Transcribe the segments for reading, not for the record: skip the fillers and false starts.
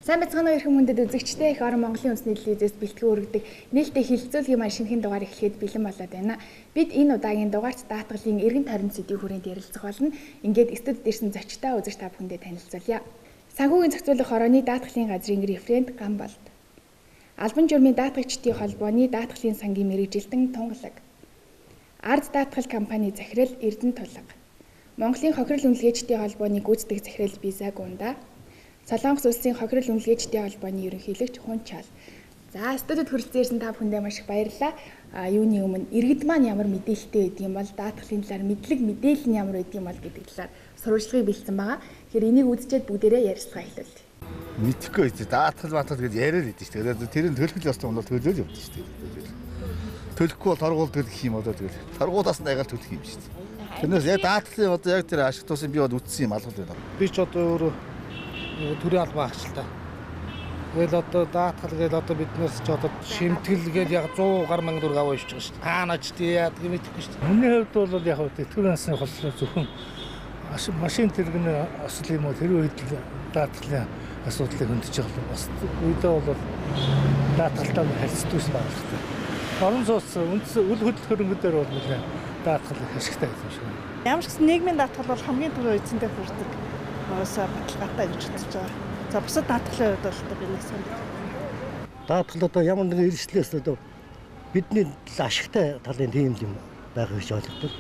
Сайн бацгаана уу эрхэм хүндэт үзэгчдээ их орон Монголын үндэсний телевизээс бэлтгэн өргөдөг нээлттэй хилцүүлгийн маань шинэхэн дугаар эхлэхэд бэлэн болоод байна. Бид энэ удаагийн дугаарт даатгалын эргэн тойрон сэдвийн хүрээнд ярилцах болно. Ингээд студид ирсэн зочдтой үзэгч та бүхэндээ танилцуулъя. Санхүүгийн зохицуулах хорооны даатгалын газрын референт Гамболд. Албан журмын даатгагчдын холбооны даатгалын сангийн мэргэжилтэн Тунгалаг. Ард даатгал компани захирал Эрдэнэ Тулга. Монголын хохирол үнэлгээчдийн холбооны гүйцэтгэх захирал Биза Гунда. Солонгос улсын хохирол үнэлгээчдийн холбооны ерөнхийлөгч Хунчаал. За студид хүрэлцэн ирсэн та бүхэндээ маш их баярлалаа. Юуны өмнө иргэд маань ямар мэдээлэлтэй байдгийг бол даатгалын талаар мэдлэг мэдээлэл нь ямар байдгийг бол гэдэг талаар сурвалжлагыг бэлдсэн байгаа. Тэгэхээр энийг үзчихэд бүгдээрээ ярилцлага эхлүүлье. Мэдхгүй ээ. Даатгал гэж яриад идэв шүү дээ. Тэр нь төлөх ёстой юм бол төлөөл явдсан шүү дээ. Төлөхгүй бол торгуул төлөх юм одоо тэгэл. Торгуулаас нь аягаар төлөх юм шүү дээ. Тэрнээс яг даатгалын одоо яг тэр ашиг тусын би бол үтсэн юм алгал байна. Би ч одоо өөрөө төрийн албан агчлаа. Тэгэл одоо даатгал гээл одоо биднээс ч одоо шимтгэл гээл яг 100 гаруй мянган төгрөг аваад ишж байгаа шүү дээ. Хаанаач тий яадаг юм мэдэхгүй шүү дээ. Миний хувьд бол яг төрийн албаны холбоо зөвхөн машин тэрэгний асал юм уу тэр үед л даатгалын асуудлыг хөндөж байгаа. Бас үедээ бол даатгалтай харьцдаг ус байна шүү дээ. Орон сууц үндс үл хөдлөх хөрөнгөдөр бол нэлээд даатгал их ашигтай юм шиг байна. Ямар ч гэсэн нийгмийн даатгал бол хамгийн түрүү эзэндээ хүрдэг. Уусаа баталгаатай гэж үзэж байгаа. За бусад даатгалын хувьд бол одоо би нэг сайн. Даатгал одоо ямар нэгэн эрсдлээс одоо бидний ашигтай талын тийм юм байх гэж ойлгодог.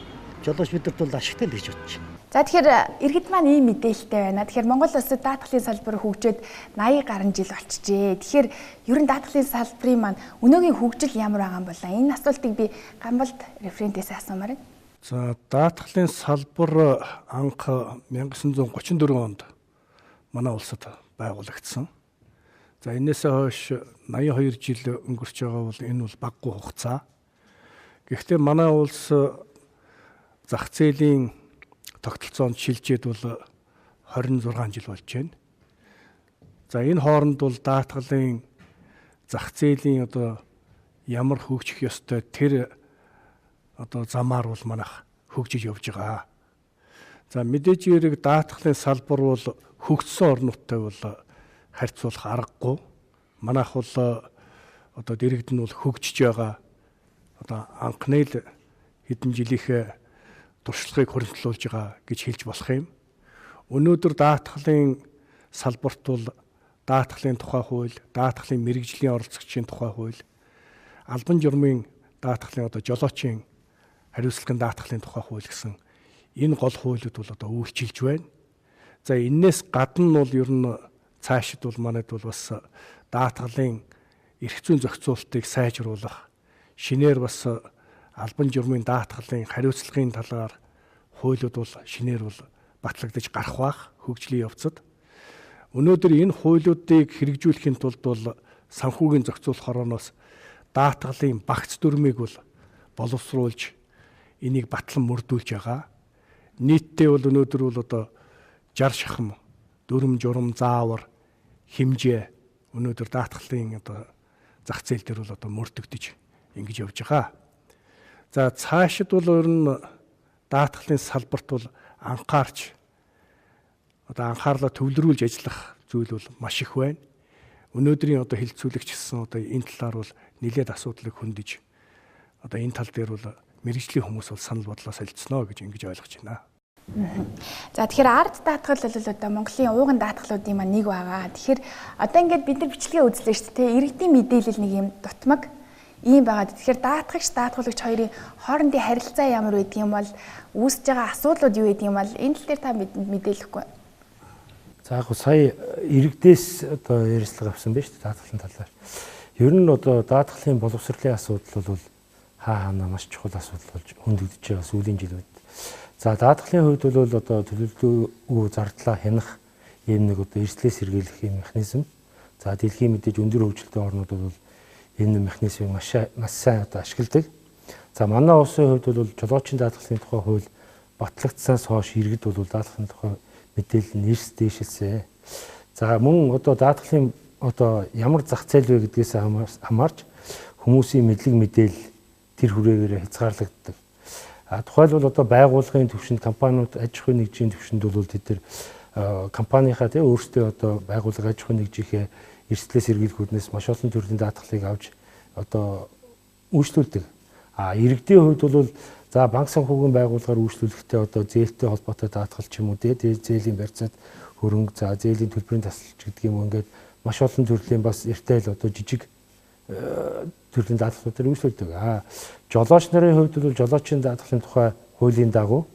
Жолооч бидэрт бол ашигтай л гэж бодчих. За тэгэхээр иргэд маань ийм мэдээлэлтэй байна. Тэгэхээр Монгол улсад даатгалын салбар хөгжөөд 80 гаруй жил болчихжээ. Тэгэхээр ер нь даатгалын салбарын маань өнөөгийн хөгжил ямар байгаа юм бол энэ асуултыг би Гамболд референтээс асуумаар байна. За даатгалын салбар анх 1934 онд манай улсад байгуулагдсан. За энээсээ хойш 82 жил өнгөрч байгаа бол энэ бол баггүй хугацаа. Гэхдээ манай улс зах зээлийн тогтолцоонд шилжээд бол 26 жил болж байна. За энэ хооронд бол даатгалын зах зээлийн одоо ямар хөгжих ёстой тэр одоо замаар бол манайх хөгжиж явж байгаа. За мэдээж хэрэг даатгалын салбар бол хөгжсөн орнуудтай бол харьцуулах аргагүй. Манайх бол одоо дэрэгд нь бол хөгжиж байгаа. Одоо анхны л хэдэн жилийнхээ туршлагыг хөрөнгөлүүлж байгаа гэж хэлж болох юм. Өнөөдөр даатгалын салбарт бол даатгалын тухай хууль, даатгалын мэргэжлийн оролцогчийн тухай хууль, албан журмын даатгалын одоо жолоочийн хариуцлагын даатгалын тухай хууль гэсэн энэ гол хуулиуд бол одоо үйлчилж байна. За энээс гадна бол ер нь цаашид бол манайд бол бас даатгалын эрх зүйн зохицуултыг сайжруулах, шинээр бас албан журмын даатгалын хариуцлагын талаар хуулиуд бол шинээр бол батлагдаж гарах бах хөгжлийн явцад. Өнөөдөр энэ хуулиудыг хэрэгжүүлэхийн тулд бол санхүүгийн зохицуулах хорооноос даатгалын багц дүрмийг бол боловсруулж энийг батлан мөрдүүлж байгаа. Нийтдээ бол өнөөдөр бол одоо 60 шахам дүрм журам заавар хэмжээ өнөөдөр даатгалын одоо зах зээл дээр бол одоо мөрдөгдөж ингэж явж байгаа. За цаашид бол ер нь даатгалын салбарт бол анхаарч одоо анхаарлаа төвлөрүүлж ажиллах зүйл бол маш их байна. Өнөөдрийн одоо хилцүүлэгч гэсэн одоо энэ талаар бол нэлээд асуудлыг хөндөж одоо энэ тал дээр бол мэргэжлийн хүмүүс бол санал бодлоо солилцсноо гэж ингэж ойлгож байна. За тэгэхээр ард даатгал бол одоо Монголын ууган даатгалуудын маань нэг байгаа. Тэгэхээр одоо ингээд бид нар бичлэгээ үзлээ шүү дээ. Иргэдийн мэдээлэл нэг юм дутмаг ийм байгаа. Тэгэхээр даатгагч, даатгуулагч хоёрын хоорондын харилцаа ямар байдгийг юм бол үүсэж байгаа асуудлууд юу байдгийг юм бол энэ тал дээр та мэдээлэхгүй. За яг сая иргэдээс одоо ярилцлага авсан байна шүү дээ даатгалын талаар. Ер нь одоо даатгалын боловсролын асуудал бол хаана маш чухал асуудал болж хөндөгдөж байгаа сүүлийн жилүүд. За даатгалын хувьд бол одоо төлөвлөгөө зардлаа хянах ийм нэг одоо эрсдлээс сэргийлэх юм механизм. За дэлхийн мэдээж өндөр хөгжилтэй орнууд бол энэ механизмыг маш сайн одоо ашигладаг. За манай улсын хувьд бол жолоочийн даатгалын тухай хууль батлагдсанаас хойш иргэд бол даатгалын тухай мэдээлэл нь эрс дээшилсэн. За мөн одоо даатгалын одоо ямар зах зээл вэ гэдгээс хамаарч хүмүүсийн мэдлэг мэдээлэл тэр хүрээгээр хязгаарлагддаг. Тухайлбал одоо байгууллагын түвшинд компаниуд аж ахуйн нэгжийн түвшинд бол тэд компанийнхаа тий өөрсдөө одоо байгууллага аж ахуйн нэгжийнхээ эрсдлээс эргэлгүүднээс маш олон төрлийн даатгалыг авч одоо үйлчлүүлдэг. Иргэдийн хувьд бол за банк санхүүгийн байгууллагаар үйлчлүүлэхдээ одоо зээлтэй холбоотой даатгал ч юм уу тий зээлийн барьцаат хөрөнгө за зээлийн төлбөрийн тасалж гэдэг юм ингээд маш олон төрлийн бас эртэл одоо жижиг төрлийн даатгалуудаар үйлчлүүлдэг. Жолооч нарын хувьд бол жолоочийн даатгалын тухай хуулийн дагуу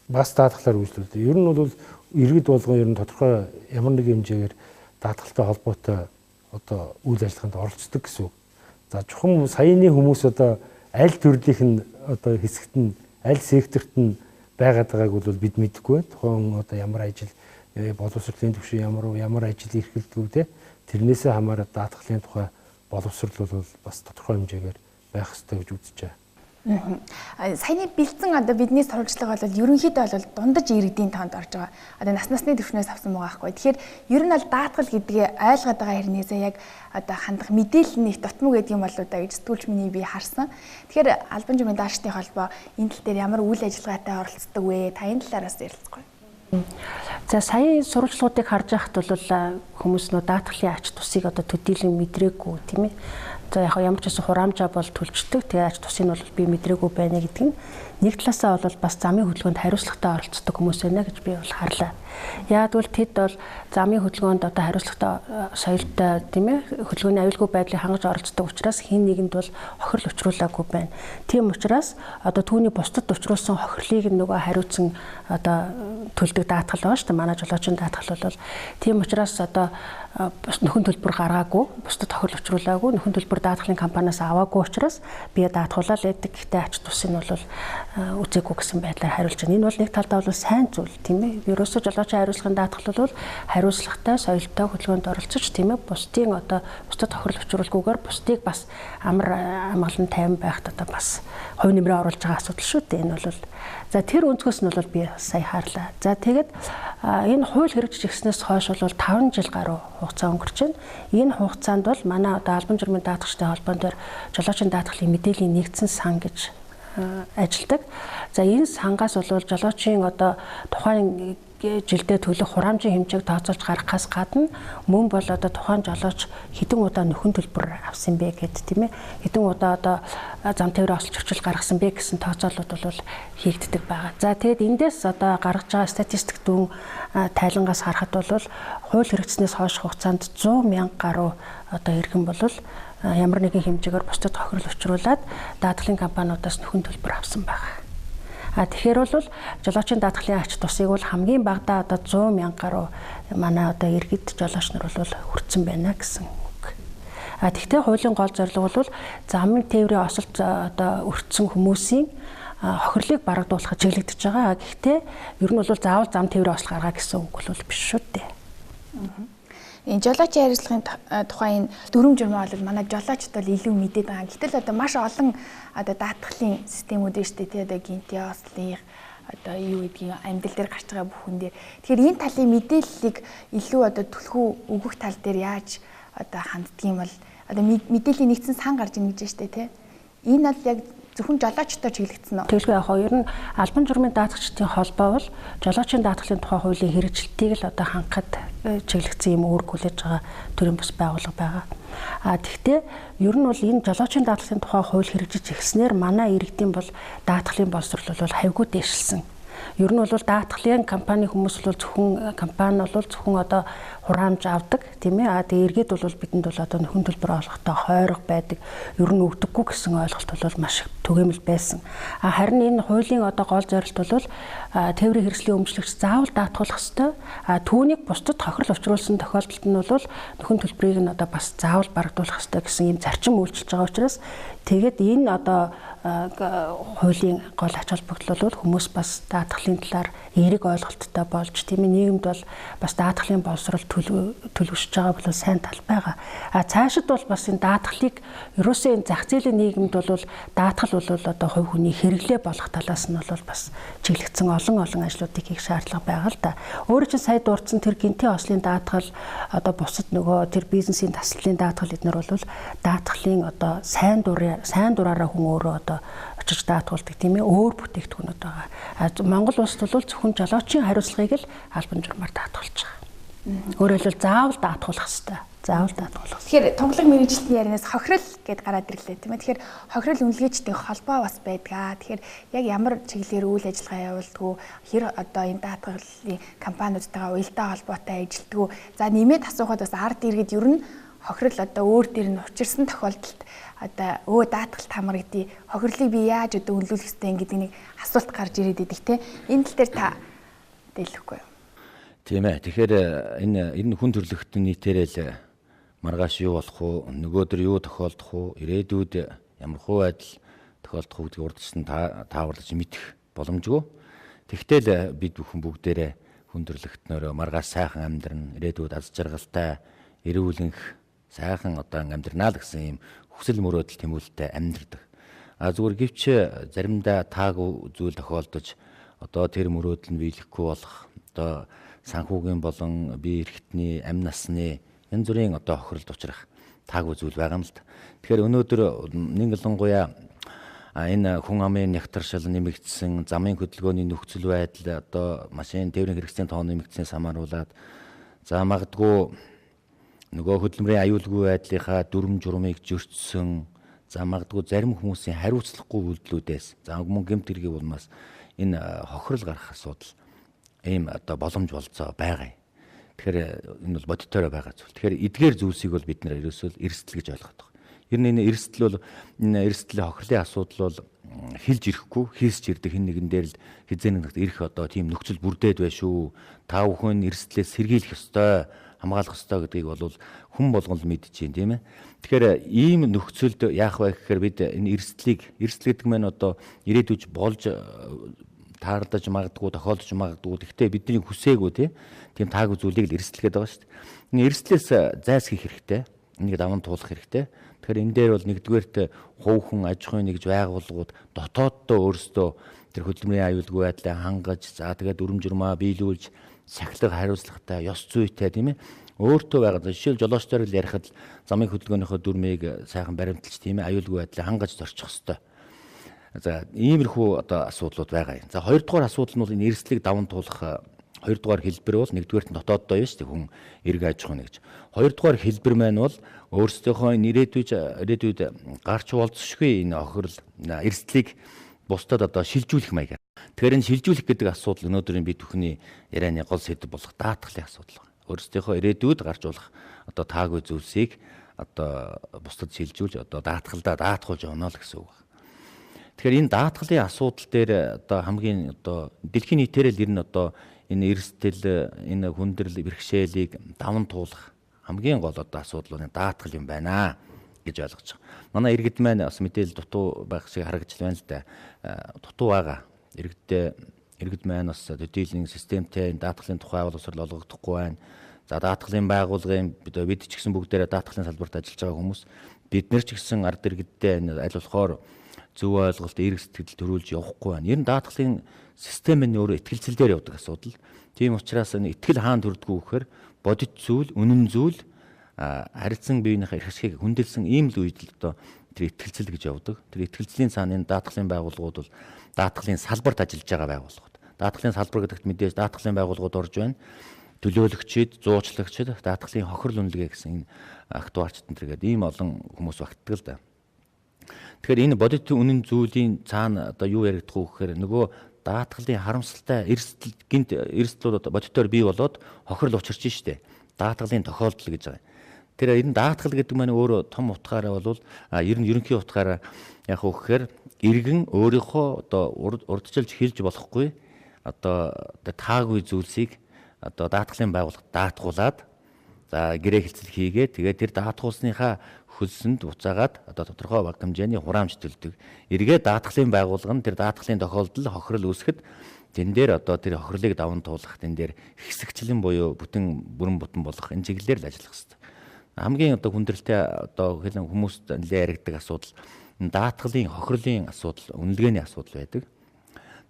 бас даатгалаар үйлчлүүлдэг. Ер нь бол иргэд болгон ер нь тодорхой ямар нэгэн хэмжээгээр даатгалтай холбоотой одоо үйл ажиллагаанд оролцдог гэсэн үг. За чухам саяны хүмүүс одоо аль төрлийнх нь одоо хэсэгт нь аль секторт нь байгаад байгааг бол бид мэдэхгүй байна. Тухайн одоо ямар ажил боловсролын түвшин ямар ажил эрхэлдэг те тэрнээсээ хамаарат даатгалын тухай боловсрол бол бас тодорхой хэмжээгээр байх ёстой гэж үзэж байна. Саяны бэлдсэн одоо бидний сурвалжлага бол ерөнхийдөө бол дундаж иргэдийн тоонд орж байгаа. Одоо насны түвшнээс авсан байгаа байхгүй. Тэгэхээр ер нь бол даатгал гэдгээ ойлгоод байгаа хэрнээсээ яг одоо хандах мэдээлэл нэг дутмаг гэдэг юм болоо да гэж сэтгүүлч миний би харсан. Тэгэхээр албан журмын даашдын холбоо энэ тал дээр ямар үйл ажиллагаатай оролцдог вэ? Та энэ талаараас ярилцгаая. За сая сурвалжлагуудыг харж байхад бол хүмүүс нөө даатгалын ач тусыг одоо төдийлөн мэдрээгүй тийм ээ. За яг ямар ч гэсэн хураамжаа бол төлждөг. Тэгээ ач тусыг нь бол би мэдрээгүй байна гэдэг нь нэг талаасаа бол бас замын хөдөлгөөнд хариуцлагатай оролцдог хүмүүс байна гэж би бол харлаа. Яг бол тэд бол замын хөдөлгөөнд одоо хариуцлагатай соёлтой тийм ээ хөдөлгөөний аюулгүй байдлыг хангаж оролцдог учраас хин нэгэнд бол хохирол учруулаагүй байна. Тийм учраас одоо түүний бусдад учруулсан хохирлыг нөгөө хариуцсан одоо төлдөг даатгал байна шүү дээ. Манай жолоочийн даатгал бол тийм учраас одоо нөхөн төлбөр гаргаагүй, бусдад хохирол учруулаагүй, нөхөн төлбөр даатгалын компаниас аваагүй учраас би даатгуулаад байдаг. Гэхдээ ач тусыг нь бол үзээгүй гэсэн байдлаар хариулж байна. Энэ бол нэг талдаа бол сайн зүйл тийм ээ. Ерөөсөө жолоочийн хариуцлагын даатгал бол хариуцлагатай, соёлтой хөдөлгөөнд оролцож тийм ээ бусдын одоо бусдад хохирол учруулахгүйгээр бусдыг бас амар амгалан тайван байхад одоо бас хувь нэмрээ оруулж байгаа асуудал шүү дээ. Энэ бол за тэр өнцгөөс нь бол би сая хаарлаа. За тэгээд энэ хууль хэрэгжиж ирснээс хойш бол 5 жил гаруй хугацаа өнгөрч байна. Энэ хугацаанд бол манай одоо албан журмын даатгагчдын холбоон дээр жолоочийн даатгалын мэдээллийн нэгдсэн сан гэж ажилладаг. За энэ сангаас бол жолоочийн одоо тухайн жилдээ төлөх хураамжийн хэмжээг тооцоолж гаргахаас гадна мөн бол одоо тухайн жолооч хэдэн удаа нөхөн төлбөр авсан бэ гэд тийм ээ хэдэн удаа одоо зам тээврийн осолч орчил гаргасан бэ гэсэн тооцоолууд бол хийгддэг байгаа. За тэгээд эндээс одоо гаргаж байгаа статистик дүн тайлангаас харахад бол хууль хэрэгжснээс хойш хугацаанд 100 мянга гаруй одоо иргэн бол ямар нэгэн хэмжээгээр бусдад хохирол учруулад даатгалын компаниудаас нөхөн төлбөр авсан байгаа. Тэгэхээр бол жолоочийн даатгалын ач тусыг бол хамгийн багадаа одоо 100 мянга гаруй манай одоо иргэд жолооч нар бол хүртсэн байна гэсэн үг. Тэгвэл хуулийн гол зорилго бол замын тээврийн осолт одоо өртсөн хүмүүсийн хохирлыг барагдуулахад чиглэгдэж байгаа. Гэхдээ ер нь бол заавал зам тээврийн осол гаргаа гэсэн үг бол биш шүү дээ. Энэ жолоочийн хариуцлагын тухай энэ дүрм журмаа бол манай жолоочд бол илүү мэдээд байгаа. Гэтэл одоо маш олон одоо даатгалын системүүд байна шүү дээ. Тэ одоо гинти ослын одоо юу гэдгийг амьдрал дээр гарч байгаа бүхэн дээр. Тэгэхээр энэ талын мэдээллийг илүү одоо түлхүү өгөх тал дээр яаж одоо ханддаг юм бол одоо мэдээллийн нэгдсэн сан гарч ийн гэж байна шүү дээ, тэ. Энэ бол яг зөвхөн жолоочтой чиглэгдсэн үү? Тэгэлгүй яг ер нь албан журмын даатгагчдын холбоо бол жолоочийн даатгалын тухай хуулийн хэрэгжилтийг л одоо хангахад чиглэгдсэн юм үүрэг хүлээж байгаа төрийн бас байгууллага байгаа. Тэгвэл ер нь бол энэ жолоочийн даатгалын тухай хууль хэрэгжиж эхлснээр манай иргэдийн бол даатгалын боловсрол бол хавьгүй дээшилсэн. Ер нь бол даатгалын компани хүмүүс бол зөвхөн компани бол зөвхөн одоо хураамж авдаг тийм ээ. Тэгээ эргээд бол бидэнд бол одоо нөхөн төлбөр олгохдоо хойрог байдаг. Ер нь өгдөггүй гэсэн ойлголт бол маш түгээмэл байсан. Харин энэ хуулийн одоо гол зорилт бол тээврийн хэрэгслийн өмчлөгч заавал даатгуулах ёстой. Түүнийг бусдад хохирол учруулсан тохиолдолд нь бол нөхөн төлбөрийг нь одоо бас заавал барагдуулах ёстой гэсэн ийм зарчим үйлчилж байгаа учраас тэгээд энэ одоо хуулийн гол ач холбогдол бол хүмүүс бас даатгалын талаар эерэг ойлголттой болж тийм ээ нийгэмд бол бас даатгалын боловсрол төлөвшөж байгаа бол сайн тал байгаа. Цаашид бол бас энэ даатгалыг ерөөсөө энэ зах зээлийн нийгэмд бол даатгал бол одоо хувь хүний хэрэглээ болох талаас нь бол бас чиглэгдсэн олон ажлуудыг хийх шаардлага байгаа л да. Өөрөө чинь сая дурдсан тэр гинтийн ослын даатгал одоо бусад нөгөө тэр бизнесийн таслалын даатгал эднэр бол даатгалын одоо сайн дураараа хүн өөрөө одоо очиж даатгуулдаг тийм ээ, өөр бүтээгдэхүүнүүд байгаа. Монгол улсд бол зөвхөн жолоочийн хариуцлагыг л албан журмаар даатгуулж байгаа. Өөрөөр хэлбэл заавал даатгуулах хэрэгтэй. Тэгэхээр тунгалаг мэргэжилтний ярианаас хохирол гэдээ гараад ирлээ тийм ээ. Тэгэхээр хохирол үнэлгээчдийн холбоо бас байдгаа. Тэгэхээр яг ямар чиглэлээр үйл ажиллагаа явуулдаг вэ? Хэр одоо энэ даатгалын компаниудтайгаа уялдаа холбоотой ажилтдаг вэ? За нэмээд асуухад бас ард иргэд ер нь хохирол одоо өөр дээр нь учирсан тохиолдолд одоо даатгалт хамрагдъя. Хохирлыг би яаж одоо үнэлүүлэх ёстой гэдэг нэг асуулт гарч ирээд идэг тийм. Энэ тал дээр та дэлгэхгүй юу? Тийм ээ. Тэгэхээр энэ хүн төрөлхтөн нийтээрээ маргааш юу болох вэ? Нөгөөдөр юу тохиолдох вэ? Ирээдүйд ямар хуу байдал тохиолдох вэ гэдгийг урдчсан тааварлаж мэдэх боломжгүй. Тэгтэл бид бүхэн бүгдээрээ хүн төрөлхтнөөрөө маргааш сайхан амьдран, ирээдүйд аз жаргалтай, эрүүлэнх, сайхан одоо амьдрнаа л гэсэн ийм хүсэл мөрөөдөл тэмүүлэлтэй амьдрдаг. Зүгээр гэвч заримдаа таагүй зүйл тохиолдож одоо тэр мөрөөдөл нь биелэхгүй болох одоо санхүүгийн болон бие эрхтний, амь насны янз бүрийн одоо хохиролд учрах таагүй зүйл байгаа юм л да. Тэгэхээр өнөөдөр нэг ялангуяа энэ хүн амын нягтршил нэмэгдсэн, замын хөдөлгөөний нөхцөл байдал одоо машин тээврийн хэрэгслийн тоон нэмэгдсэнээс хамааруулаад за магадгүй нөгөө хөдөлмөрийн аюулгүй байдлынхаа дүрм журмыг зөрчсөн, за магадгүй зарим хүмүүсийн хариуцлагагүй үйлдэлүүдээс за мөн гэмт хэргийн улмаас энэ хохирол гарах асуудал ийм одоо боломж болцоо байгаа. Тэгэхээр энэ бол бодиттой байгаа зүйл. Тэгэхээр эдгээр зүйлсийг бол бид нэр ерөөсөө эрсдэл гэж ойлгоод байгаа. Ер нь энэ эрсдэл бол энэ эрсдлийн хохирлын асуудал бол хилж ирэхгүй, хийсч ирдэг хэн нэгэн дээр л хизээнэгт ирэх одоо тийм нөхцөл бүрдээд байна шүү. Та бүхэн эрсдлээс сэргийлэх ёстой, хамгаалах ёстой гэдгийг бол хүн болгон л мэдчихээн тийм ээ. Тэгэхээр ийм нөхцөлд яах вэ гэхээр бид энэ эрсдэл гэдэг нь одоо ирээдүйд болж таарлаж магадгүй, тохиолдож магадгүй. Гэхдээ бидний хүсээгүй тийм таагүй зүйлийг л эрсдэл гэдэг байгаа шүү дээ. Энэ эрсдлээс зайлсхийх хэрэгтэй. Энийг даван туулах хэрэгтэй. Тэгэхээр энэ дээр бол нэгдүгээрт хувьхан аж ахуйн нэгж байгууллагууд дотооддоо өөрсдөө тэр хөдөлмөрийн аюулгүй байдлаа хангаж, за тэгээд дүрм журмаа биелүүлж, сахилга хариуцлагатай, ёс зүйтэй тийм ээ. Өөртөө байгаа. Жишээл жолоочдоор л ярихад замын хөдөлгөөнийхөө дүрмийг сайхан баримталж тийм ээ аюулгүй байдлаа хангаж зорчих ёстой. За иймэрхүү одоо асуудлууд байгаа юм. За хоёрдугаар асуудал нь бол энэ эрсдлийг даван туулах хоёрдугаар хэлбэр бол нэгдүгээрт нь дотооддоо юм шүү дээ хүн эрг аж ахуйн гэж. Хоёрдугаар хэлбэр маань бол өөрсдийнхөө ирээдүйд гарч болцсошгүй энэ хохирол эрсдлийг бусдад одоо шилжүүлэх маягаар. Тэгэхээр энэ шилжүүлэх гэдэг асуудал өнөөдрийн бид бүхний ярианы гол сэдэв болох даатгалын асуудал байна. Өөрсдийнхөө ирээдүйд гарч болох одоо таагүй зүйлсийг одоо бусдад шилжүүлж одоо даатгуулж явна л гэсэн үг байна. Тэгэхээр энэ даатгалын асуудал дээр одоо хамгийн одоо дэлхийн нийтээр л ер нь одоо энэ эрсдэл, энэ хүндрэл, бэрхшээлийг даван туулах хамгийн гол одоо асуудал нь даатгал юм байна гэж ойлгож байгаа. Манай иргэд маань бас мэдээлэл дутуу байх шиг харагдж байна л да. Дутуу байгаа. Иргэд маань бас төдийлөн системтэй даатгалын тухай боловсрол олгогдохгүй байна. За даатгалын байгууллагын бид ч гэсэн бүгдээрээ даатгалын салбарт ажиллаж байгаа хүмүүс бид нар ч гэсэн ард иргэдтэй аль болохоор зөв ойлголт, эерэг сэтгэл төрүүлж явахгүй байна. Ер нь даатгалын систем нь өөрөө итгэлцэл дээр явдаг асуудал. Тийм учраас энэ итгэл хаана төрдгөө гэхээр бодит зүйл, үнэн зүйл, харилцан биенийхээ эрх ашигыг хүндэлсэн ийм л үед л одоо тэр итгэлцэл гэж явдаг. Тэр итгэлцлийн цаана энэ даатгалын байгууллагууд бол даатгалын салбарт ажиллаж байгаа байгууллагууд. Даатгалын салбар гэдэгт мэдээж даатгалын байгууллагууд орж байна. Төлөөлөгчид, зуучлагчид, даатгалын хохирол үнэлгээ гэсэн энэ актуарчд энэ ийм олон хүмүүс багтдаг л да. Тэгэхээр энэ бодит үнэн зүйлийн цаана одоо юу яригдах вэ гэхээр нөгөө даатгалын харамсалтай эрсдэл бодитоор бий болоод хохирол учирч штэ. Даатгалын тохиолдол гэж байгаа. Тэр энэ даатгал гэдэг маань өөрөө том утгаараа бол ер нь ерөнхий утгаараа яг уу гэхээр иргэн өөрийнхөө одоо урдчилж хэлж болохгүй одоо таагүй зүйлсийг одоо даатгалын байгууллагад даатгуулад за гэрээ хэлцэл хийгээд тэгээд тэр даатгуулсныхаа хөлсөнд буцаагаад одоо тодорхой баг хэмжээний хураамж төлдөг. Эргээд даатгалын байгууллага нь тэр даатгалын тохиолдол хохирол үүсгэхэд тэн дээр одоо тэр хохирлыг даван туулах тэн дээр хэсэгчлэн буюу бүрэн бүтэн болгох энэ чиглэлээр л ажиллах хэрэгтэй. Хамгийн одоо хүндрэлтэй одоо хэлэн хүмүүст нэлээд яригддаг асуудал энэ даатгалын хохирлын асуудал, үнэлгээний асуудал байдаг.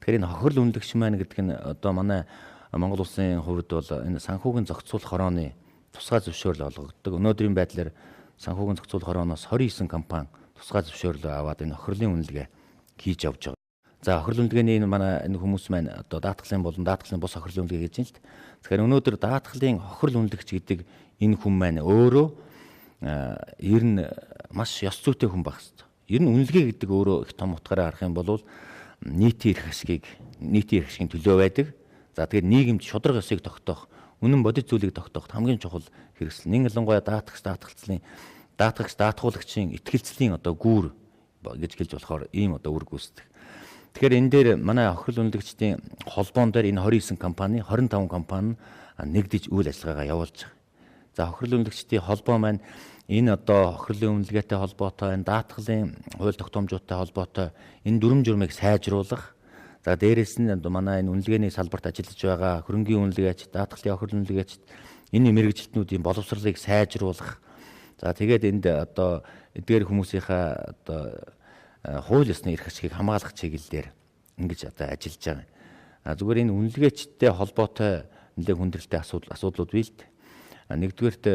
Тэгэхээр энэ хохирол үнэлэгч маань гэдэг нь одоо манай Монгол улсын хувьд бол энэ санхүүгийн зохицуулах хорооны тусгай зөвшөөрөл олгогддог. Өнөөдрийн байдлаар санхүүгийн зохицуулах хорооноос 29 компани тусгай зөвшөөрлөө аваад энэ хохирлын үнэлгээ хийж явж байгаа. За хохирол үнэлгээний манай энэ хүмүүс маань одоо даатгалын болон даатгалын бус хохирлын үнэлгээ гэж байна л дээ. Тэгэхээр өнөөдөр даатгалын хохирол үнэлэгч гэдэг энэ хүн маань өөрөө ер нь маш ёс зүйтэй хүн байх хэрэгтэй. Ер нь үнэлгээ гэдэг өөрөө их том утгаараа харах юм бол нийтийн эрх ашигын төлөө байдаг. За тэгээд нийгэмд шударга ёсыг тогтоох, үнэн бодит зүйлийг тогтооход хамгийн чухал хэрэгсэл. Нэг ялангуяа даатгуулагчийн итгэлцлийн одоо гүүр гэж хэлж болохоор ийм одоо үр гүйцэтгэх. Тэгэхээр энэ дээр манай хохирол үнэлэгчдийн холбоон дээр энэ 29 компани, 25 компани нэгдэж үйл ажиллагаагаа явуулж байгаа. За хохирол үнэлэгчдийн холбоо маань энэ одоо хохирлын үнэлгээтэй холбоотой, энэ даатгалын хууль тогтоомжуудтай холбоотой энэ дүрм журмыг сайжруулах. За дээрэс нь манай энэ үнэлгээний салбарт ажиллаж байгаа хөрөнгийн үнэлгээч, даатгалын хохирол үнэлгээч энэ мэргэжилтнүүдийн боловсролыг сайжруулах. За тэгээд энд одоо эдгээр хүмүүсийнхаа одоо хууль ёсны эрх ашигыг хамгаалах чиглэлээр ингэж одоо ажиллаж байгаа. Зүгээр энэ үнэлгээчтэй холбоотой нэлээд хүндрэлтэй асуудлууд бий л дээ. Нэгдүгээрт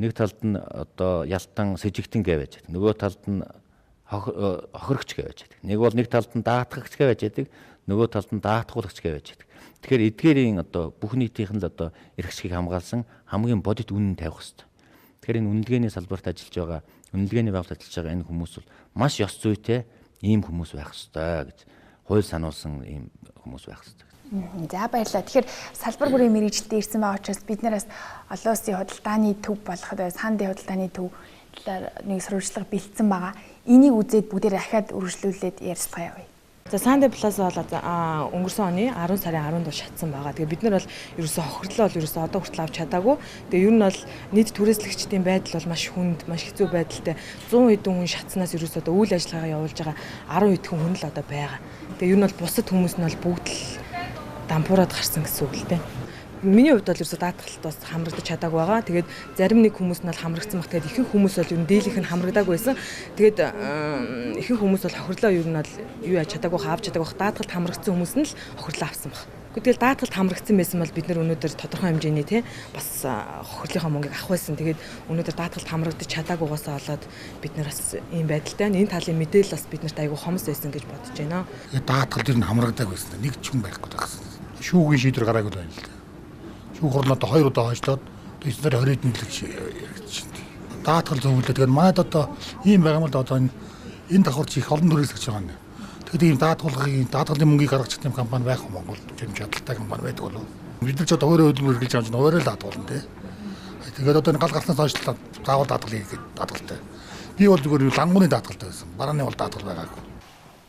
нэг талд нь одоо ялтан сэжигтэн гэвэж байдаг. Нөгөө талд нь хохирогч гэвэж байдаг. Нэг талд нь даатгагч гэвэж байдаг. Нөгөө талд нь даатгуулагч гэвэж байдаг. Тэгэхээр эдгээрийн одоо бүх нийтийнх нь л одоо эрх ашигыг хамгаалсан хамгийн бодит үнэн тавих хэрэгтэй. Тэгэхээр энэ үнэлгээний салбарт ажиллаж байгаа, үнэлгээний байгууллагад ажиллаж байгаа энэ хүмүүс бол маш ёс зүйтэй ийм хүмүүс байх ёстой гэж хууль сануулсан ийм хүмүүс байх ёстой. За баярлалаа. Тэгэхээр салбар бүрийн мэргэжилтэд ирсэн байгаа учраас бид нараас олон улсын худалдааны төв болоход сандын худалдааны төв талаар нэг сурвалжлага бэлдсэн байгаа. Энийг үзээд бүгдээр дахиад үргэлжлүүлээд ярилцлага явъя. За Санди Плаза бол өнгөрсөн оны 10 сарын 10-нд шатсан байгаа. Тэгээ бид нар бол ерөөсөө хохирлоо бол ерөөсөө одоо хүртэл авч чадаагүй. Тэгээ ер нь бол нийт түрээслэгчдийн байдал бол маш хүнд, маш хэцүү байдалтай. 100 хэдэн хүн шатснаас ерөөсөө одоо үйл ажиллагаа явуулж байгаа 10 хэдэн хүн л одоо байгаа. Тэгээ ер нь бол бусад хүмүүс нь бол бүгд л дампуураад гарсан гэсэн үг л дээ. Миний хувьд бол ерөөсөө даатгалт бас хамрагдаж чадаагүй байгаа. Тэгээд зарим нэг хүмүүс нь бол хамрагдсан баг. Тэгээд ихэнх хүмүүс бол ер нь дийлийнх нь хамрагдаагүй байсан. Тэгээд ихэнх хүмүүс бол хохирлоо ер нь бол юу яаж чадаагүй авч чадаагүй. Даатгалт хамрагдсан хүмүүс нь л хохирлоо авсан баг. Тэгэл даатгалт хамрагдсан байсан бол бид нар өнөөдөр тодорхой хэмжээний бас хохирлынхаа мөнгийг авах байсан. Тэгээд өнөөдөр даатгалт хамрагдаж чадаагүйгаас болоод бид нар бас ийм байдалтай. Энэ талын мэдээлэл бас бид нарт айгүй хомс байсан гэж бодож байна. Даатгалт ер нь хамрагдаагүй байсан. Нэг ч хүн байхгүй байсан. Шүүгийн шийдвэр гараагүй байна л да. Шүүх хурлаа 2 удаа хойшлоод эцнэр 20 хэдэн жилч даатгал зөвлөлөө. Тэгэхээр манайд одоо ийм байгаа юм л одоо энэ давхарч их олон төрөлсөж байгаа юм. Тэгэхээр ийм даатгалын мөнгийг гаргах юм компани байх юм Монгол юм чадaltaй компани байдаг болов. Бид нар ч одоо өөрөө хөдөлмөр хэрэглэж байгаа юм чинь өөрөө л даатгална тий. Тэгээд одоо энэ гал гарснаас хойш заавал даатгал хийгээд даатгалтай. Би бол зүгээр лангууны даатгалтай байсан. Барааны бол даатгал байгаагүй.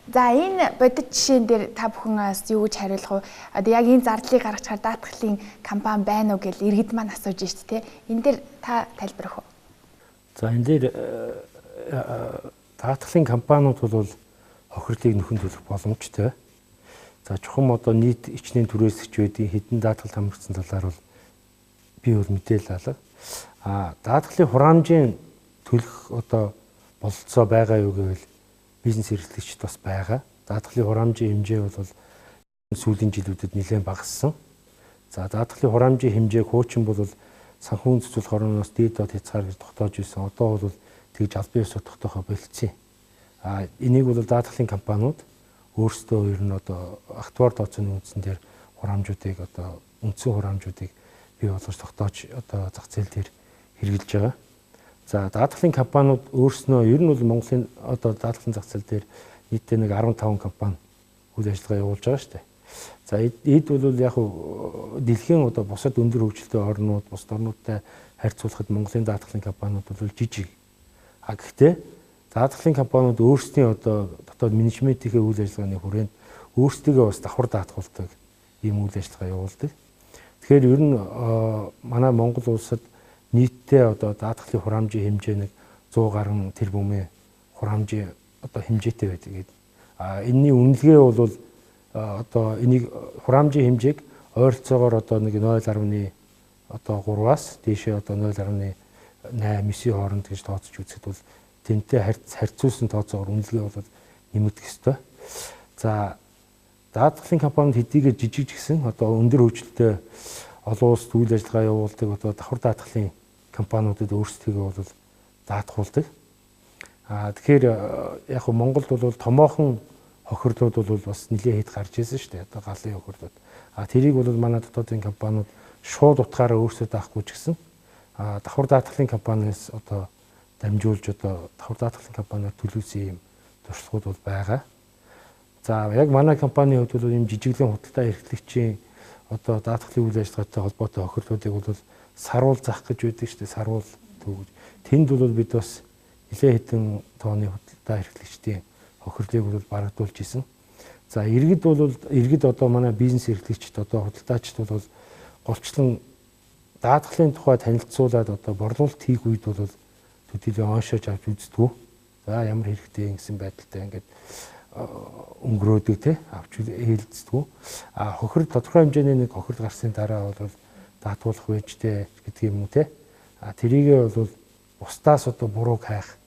За энэ бодит жишээн дээр та бүхэнээс юу гэж хариулах вэ? Одоо яг энэ зардлыг гаргачихаар даатгалын компани байна уу гэж иргэд маань асууж штт те. Энэ дээр та тайлбарах уу? За энэ дээр даатгалын компаниуд бол хохирлыг нөхөн төлөх боломжтой. За чухам одоо нийт ичнээн түрээсгч байдгийн хэдэн даатгал хамрагдсан талаар бол би бол мэдээлэл алга. Даатгалын хураамжийн төлөх одоо бололцоо байгаа юу гэвэл бизнес эрхлэгчд бас байгаа. Даатгалын хураамжийн хэмжээ бол сүүлийн жилүүдэд нэлээд багассан. За даатгалын хураамжийн хэмжээг хуучин бол санхүүгийн зохицуулах орноос дээд доод хязгаар гэж тогтоож ирсэн. Одоо бол тэгж албан ёсоор тогтоохоо болцсон. Энийг бол даатгалын компаниуд өөрсдөө ер нь одоо актуар тооцооны үндсэн дээр хураамжуудыг одоо үндсэн хураамжуудыг бий болгож тогтоож одоо зах зээл дээр хэрэгжилж байгаа. За даатгалын компаниуд өөрснөө ер нь бол Монголын одоо даатгалын зах зээл дээр нийтдээ нэг 15 компани үйл ажиллагаа явуулж байгаа шүү дээ. За эд бол яг дэлхийн одоо бусад өндөр хөгжилтэй орнууд, бусад орнуудтай харьцуулахад Монголын даатгалын компаниуд бол жижиг. Гэхдээ даатгалын компаниуд өөрсдийн одоо дотоод менежментийн үйл ажиллагааны хүрээнд өөрсдөө бас давхар даатгуулдаг ийм үйл ажиллагаа явуулдаг. Тэгэхээр ер нь манай Монгол улсад нийтдээ одоо даатгалын хураамжийн хэмжээ нэг 100 гаруй тэрбумын хураамжийн одоо хэмжээтэй байдаг гэдэг. Энэний үнэлгээ бол одоо энийг хураамжийн хэмжээг ойролцоогоор одоо нэг 0.3-аас одоо дээшээ одоо 0.8-9 хооронд гэж тооцож үзэхэд бол тэнтэй харьцуулсан тооцоогоор үнэлгээ бол нэмэгдэх ёстой. За даатгалын компанид хэдийгээр жижиг гэсэн одоо өндөр хөгжилтэй олон улсад үйл ажиллагаа явуулдаг одоо давхар даатгалын компаниудад өөрсдийгөө бол даатгуулдаг. Тэгэхээр яг нь Монголд бол томоохон хохирлууд бол бас нэлээд хэд гарч ирсэн шүү дээ. Одоо галын хохирлууд. Тэрийг бол манай дотоодын компаниуд шууд утгаараа өөрсдөө даахгүй ч гэсэн давхар даатгалын компаниас одоо дамжуулж одоо давхар даатгалын компаниар төлөөсөн юм туршлагууд бол байгаа. За яг манай компанийн хувьд бол ийм жижиглэн худалдаа эрхлэгчийн одоо даатгалын үйл ажиллагаатай холбоотой хохирлуудыг бол саруул зах гэж байдаг шүү дээ. Саруул төв гэж. Тэнд бол бид бас нэлээд хэдэн тооны худалдаа эрхлэгчдийн хохирлыг бол барагдуулж исэн. За иргэд одоо манай бизнес эрхлэгчд одоо худалдаачд бол голчлон даатгалын тухай танилцуулаад одоо борлуулалт хийх үед бол төдийлөн оншоож авч үздэггүй. За ямар хэрэгтэй гэсэн байдалтай ингээд өнгөрөөдөг те авч ээлждэггүй. Хохирол тодорхой хэмжээний нэг хохирол гарсны дараа бол даатгуулах байжтэй гэдэг юм уу те. Тэрийгээ бол бусдаас одоо бурууг хайх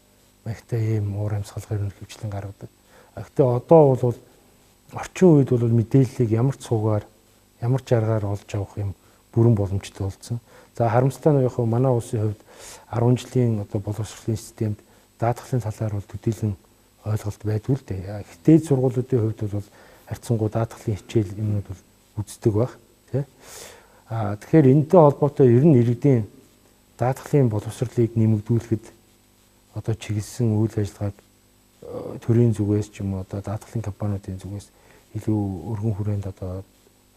магтай ийм уур амьсгалын хөвчлэн гаргадаг. Гэхдээ одоо бол орчин үед бол мэдээллийг ямар цугаар ямар жаргаар олж авах юм бүрэн боломжтой болсон. За харамсалтай нь яг манай улсын хувьд 10 жилийн одоо боловсролын системд даатгалын талаар бол төдийлөн ойлголт байдгүй л дээ. Ихтэй сургуулиудын хувьд бол харьцангуй даатгалын хичээл юмнууд бол үздэг баг тий. Тэгэхээр энэтэй холбоотой ер нь иргэдийн даатгалын боловсролыг нэмэгдүүлэхэд одоо чиглэсэн үйл ажиллагааг төрийн зүгээс ч юм уу одоо даатгалын компаниудын зүгээс илүү өргөн хүрээнд одоо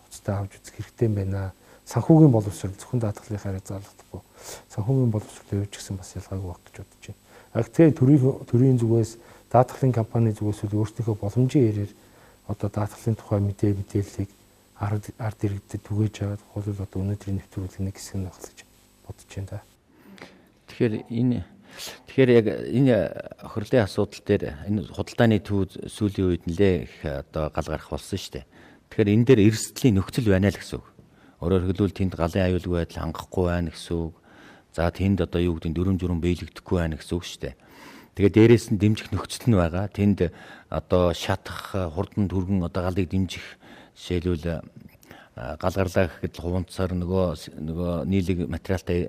хуцтай авч үзэх хэрэгтэй юм байна. Санхүүгийн боловсрол зөвхөн даатгалынхаар заалгахдаггүй. Санхүүгийн боловсролын хувьд ч гэсэн бас ялгаагүй байх гэж бодож байна. Тэгэхээр төрийн зүгээс даатгалын компани зүгээс өөрсдийнхөө боломжийн хэрээр одоо даатгалын тухай мэдээллийг ард иргэдэд түгээж аваад бол одоо өнөөдрийн нэвтрүүлгийн нэг хэсэг нь байх гэж бодож байна да. Тэгэхээр яг энэ хохирлын асуудал дээр энэ худалдааны төв сүүлийн үед нэлээ их одоо гал гарах болсон шүү дээ. Тэгэхээр энэ дээр эрсдлийн нөхцөл байна л гэсэн үг. Өөрөөр хэлбэл тэнд галын аюулгүй байдал хангахгүй байна гэсэн үг. За тэнд одоо юу гэдэг дүрм журм биелэгдэхгүй байна гэсэн үг шүү дээ. Тэгээд дээрээс нь дэмжих нөхцөл нь байгаа. Тэнд одоо шатах, хурдан түргэн одоо галыг дэмжих жишээлбэл гал гарлаа гэхэд хуванцаар нөгөө нийлэг материалтай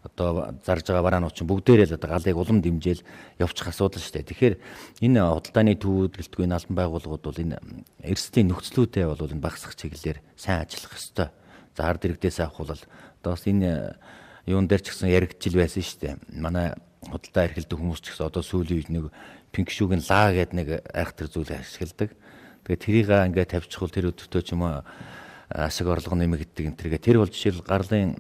одоо зарж байгаа вараанууд чинь бүгдээрээ л одоо галыг улам дэмжээл явчих асуудал шүү дээ. Тэгэхээр энэ худалдааны төвүүд гэлтгүй энэ албан байгууллагууд бол энэ эрсдлийн нөхцлүүдээ бол энэ багасгах чиглэлээр сайн ажиллах ёстой. За ард иргэдээс авах бол одоо бас энэ юун дээр ч гэсэн яригдчихл байсан шүү дээ. Манай худалдаа эрхэлдэг хүмүүс ч гэсэн одоо сүүлийн үед нэг пинкшүүгийн лаа гэдэг нэг айхтар зүйл ашигладаг. Тэгээд тэрийг ингээд тавьчихвал тэр өдөртөө ч юм уу ашиг орлого нэмэгддэг энэ тэргээ тэр бол жишээл галын